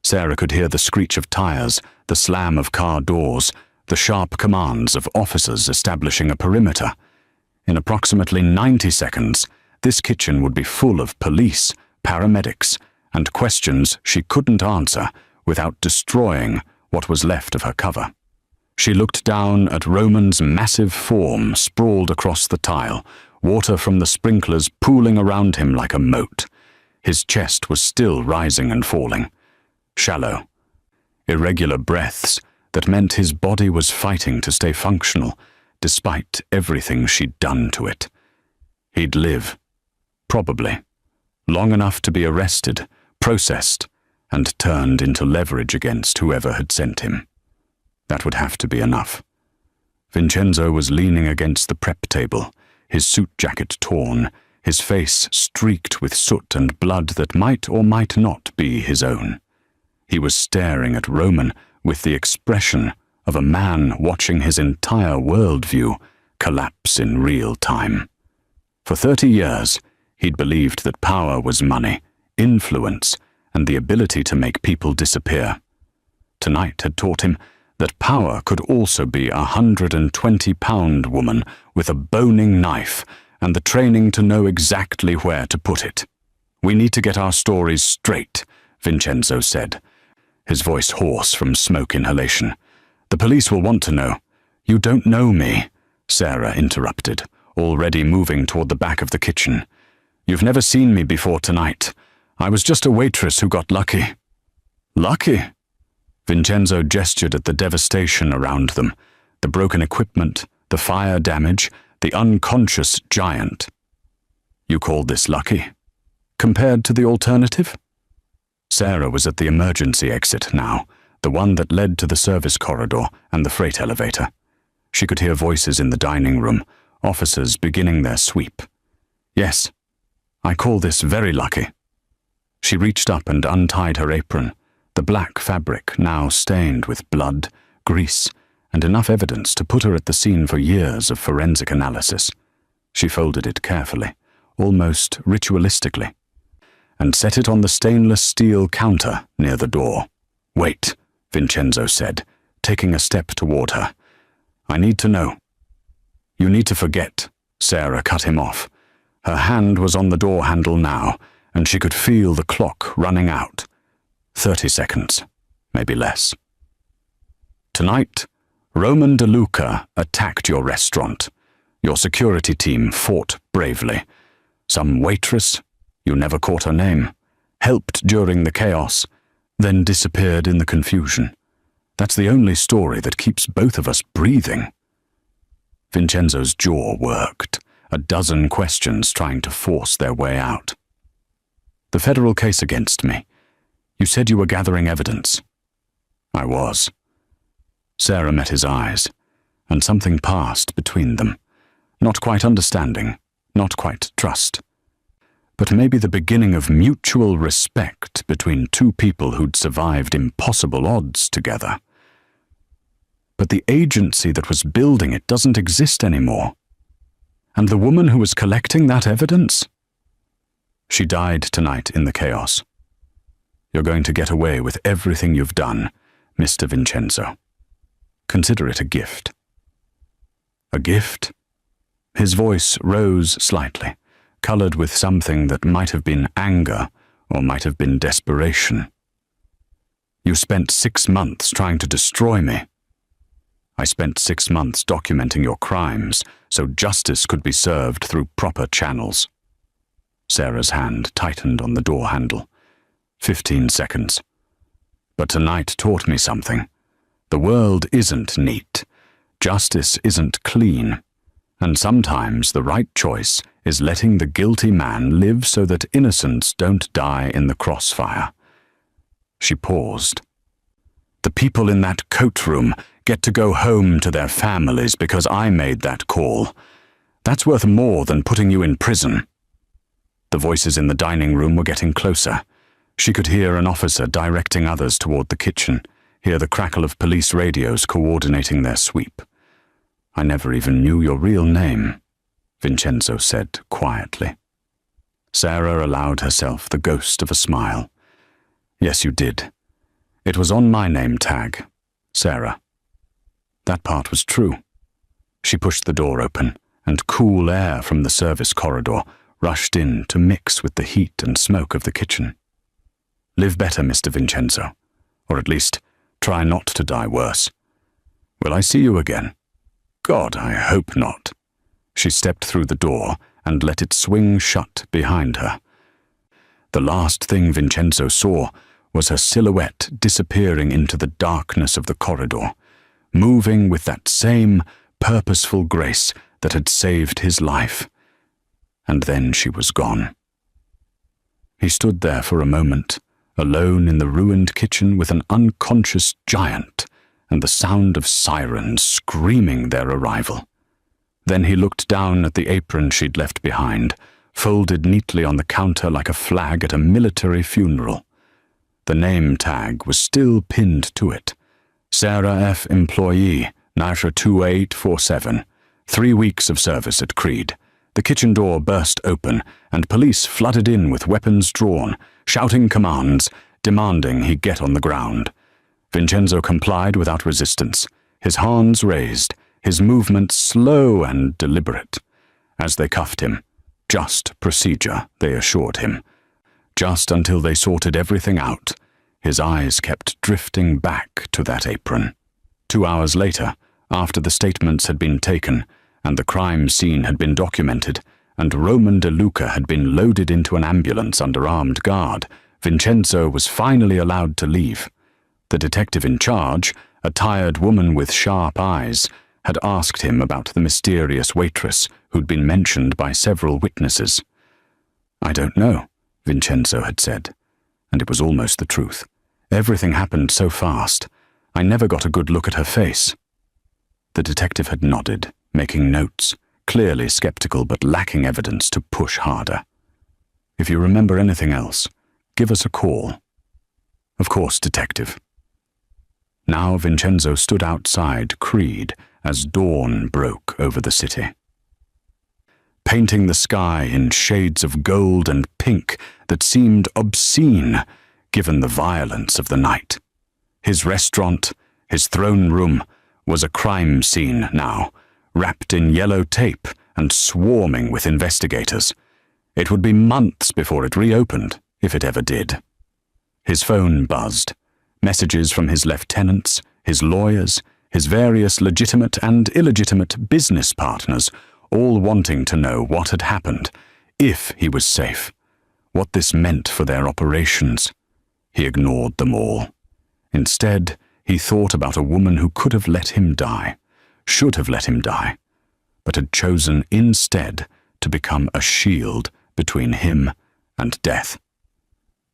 Sarah could hear the screech of tires, the slam of car doors, the sharp commands of officers establishing a perimeter. In approximately 90 seconds, this kitchen would be full of police, paramedics, and questions she couldn't answer without destroying what was left of her cover. She looked down at Roman's massive form sprawled across the tile, water from the sprinklers pooling around him like a moat. His chest was still rising and falling. Shallow, irregular breaths that meant his body was fighting to stay functional, despite everything she'd done to it. He'd live, probably, long enough to be arrested, processed, and turned into leverage against whoever had sent him. That would have to be enough. Vincenzo was leaning against the prep table, his suit jacket torn, his face streaked with soot and blood that might or might not be his own. He was staring at Roman with the expression of a man watching his entire worldview collapse in real time. For 30 years, he'd believed that power was money, influence, and the ability to make people disappear. Tonight had taught him that power could also be a 120-pound woman with a boning knife and the training to know exactly where to put it. "We need to get our stories straight," Vincenzo said, his voice hoarse from smoke inhalation. "The police will want to know." "You don't know me," Sarah interrupted, already moving toward the back of the kitchen. "You've never seen me before tonight. I was just a waitress who got lucky." "Lucky?" Vincenzo gestured at the devastation around them, the broken equipment, the fire damage, the unconscious giant. "You call this lucky? Compared to the alternative?" Sarah was at the emergency exit now, the one that led to the service corridor and the freight elevator. She could hear voices in the dining room, officers beginning their sweep. "Yes, I call this very lucky." She reached up and untied her apron, the black fabric now stained with blood, grease, and enough evidence to put her at the scene for years of forensic analysis. She folded it carefully, almost ritualistically, and set it on the stainless steel counter near the door. "Wait," Vincenzo said, taking a step toward her. "I need to know." "You need to forget," Sarah cut him off. Her hand was on the door handle now, and she could feel the clock running out. 30 seconds, maybe less. "Tonight, Roman DeLuca attacked your restaurant. Your security team fought bravely. Some waitress, you never caught her name, helped during the chaos, then disappeared in the confusion. That's the only story that keeps both of us breathing." Vincenzo's jaw worked, a dozen questions trying to force their way out. "The federal case against me. You said you were gathering evidence." "I was." Sarah met his eyes, and something passed between them. Not quite understanding, not quite trust, but maybe the beginning of mutual respect between two people who'd survived impossible odds together. But the agency that was building it doesn't exist anymore. And the woman who was collecting that evidence? She died tonight in the chaos. You're going to get away with everything you've done, Mr. Vincenzo. Consider it a gift." "A gift?" His voice rose slightly, colored with something that might have been anger or might have been desperation. You spent 6 months trying to destroy me. I spent 6 months documenting your crimes so justice could be served through proper channels. Sarah's hand tightened on the door handle. 15 seconds. But tonight taught me something. The world isn't neat. Justice isn't clean. And sometimes the right choice is letting the guilty man live so that innocents don't die in the crossfire. She paused. The people in that coat room get to go home to their families because I made that call. That's worth more than putting you in prison. The voices in the dining room were getting closer. She could hear an officer directing others toward the kitchen, hear the crackle of police radios coordinating their sweep. I never even knew your real name, Vincenzo said quietly. Sarah allowed herself the ghost of a smile. Yes, you did. It was on my name tag, Sarah. That part was true. She pushed the door open, and cool air from the service corridor rushed in to mix with the heat and smoke of the kitchen. Live better, Mr. Vincenzo, or at least try not to die worse. Will I see you again? God, I hope not. She stepped through the door and let it swing shut behind her. The last thing Vincenzo saw was her silhouette disappearing into the darkness of the corridor, moving with that same purposeful grace that had saved his life. And then she was gone. He stood there for a moment, alone in the ruined kitchen with an unconscious giant and the sound of sirens screaming their arrival. Then he looked down at the apron she'd left behind, folded neatly on the counter like a flag at a military funeral. The name tag was still pinned to it. Sarah F. Employee, NIFRA 2847. 3 weeks of service at Creed. The kitchen door burst open, and police flooded in with weapons drawn, shouting commands, demanding he get on the ground. Vincenzo complied without resistance, his hands raised, his movements slow and deliberate. As they cuffed him, just procedure, they assured him. Just until they sorted everything out, his eyes kept drifting back to that apron. 2 hours later, after the statements had been taken, and the crime scene had been documented, and Roman De Luca had been loaded into an ambulance under armed guard, Vincenzo was finally allowed to leave. The detective in charge, a tired woman with sharp eyes, had asked him about the mysterious waitress who'd been mentioned by several witnesses. I don't know, Vincenzo had said, and it was almost the truth. Everything happened so fast. I never got a good look at her face. The detective had nodded, making notes, clearly skeptical but lacking evidence to push harder. If you remember anything else, give us a call. Of course, detective. Now Vincenzo stood outside Creed as dawn broke over the city, painting the sky in shades of gold and pink that seemed obscene given the violence of the night. His restaurant, his throne room, was a crime scene now, wrapped in yellow tape and swarming with investigators. It would be months before it reopened, if it ever did. His phone buzzed. Messages from his lieutenants, his lawyers, his various legitimate and illegitimate business partners, all wanting to know what had happened, if he was safe, what this meant for their operations. He ignored them all. Instead, he thought about a woman who could have let him die, should have let him die, but had chosen instead to become a shield between him and death.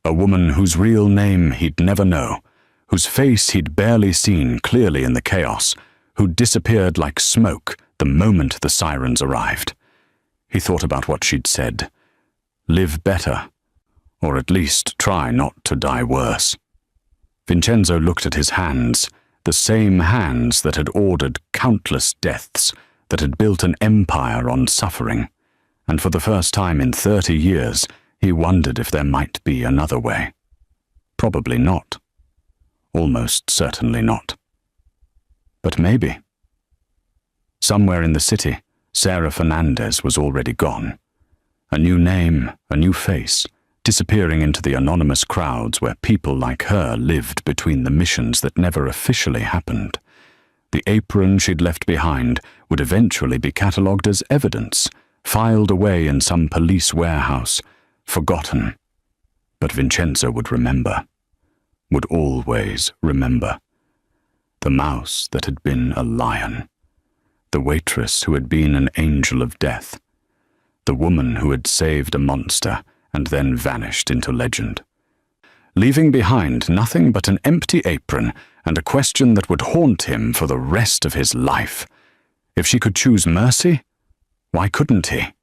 A woman whose real name he'd never know, whose face he'd barely seen clearly in the chaos, who disappeared like smoke the moment the sirens arrived. He thought about what she'd said. Live better, or at least try not to die worse. Vincenzo looked at his hands, the same hands that had ordered countless deaths, that had built an empire on suffering, and for the first time in 30 years, he wondered if there might be another way. Probably not. Almost certainly not. But maybe. Somewhere in the city, Sarah Fernandez was already gone. A new name, a new face, disappearing into the anonymous crowds where people like her lived between the missions that never officially happened. The apron she'd left behind would eventually be catalogued as evidence, filed away in some police warehouse, forgotten. But Vincenzo would remember, would always remember. The mouse that had been a lion, the waitress who had been an angel of death, the woman who had saved a monster and then vanished into legend, leaving behind nothing but an empty apron and a question that would haunt him for the rest of his life. If she could choose mercy, why couldn't he?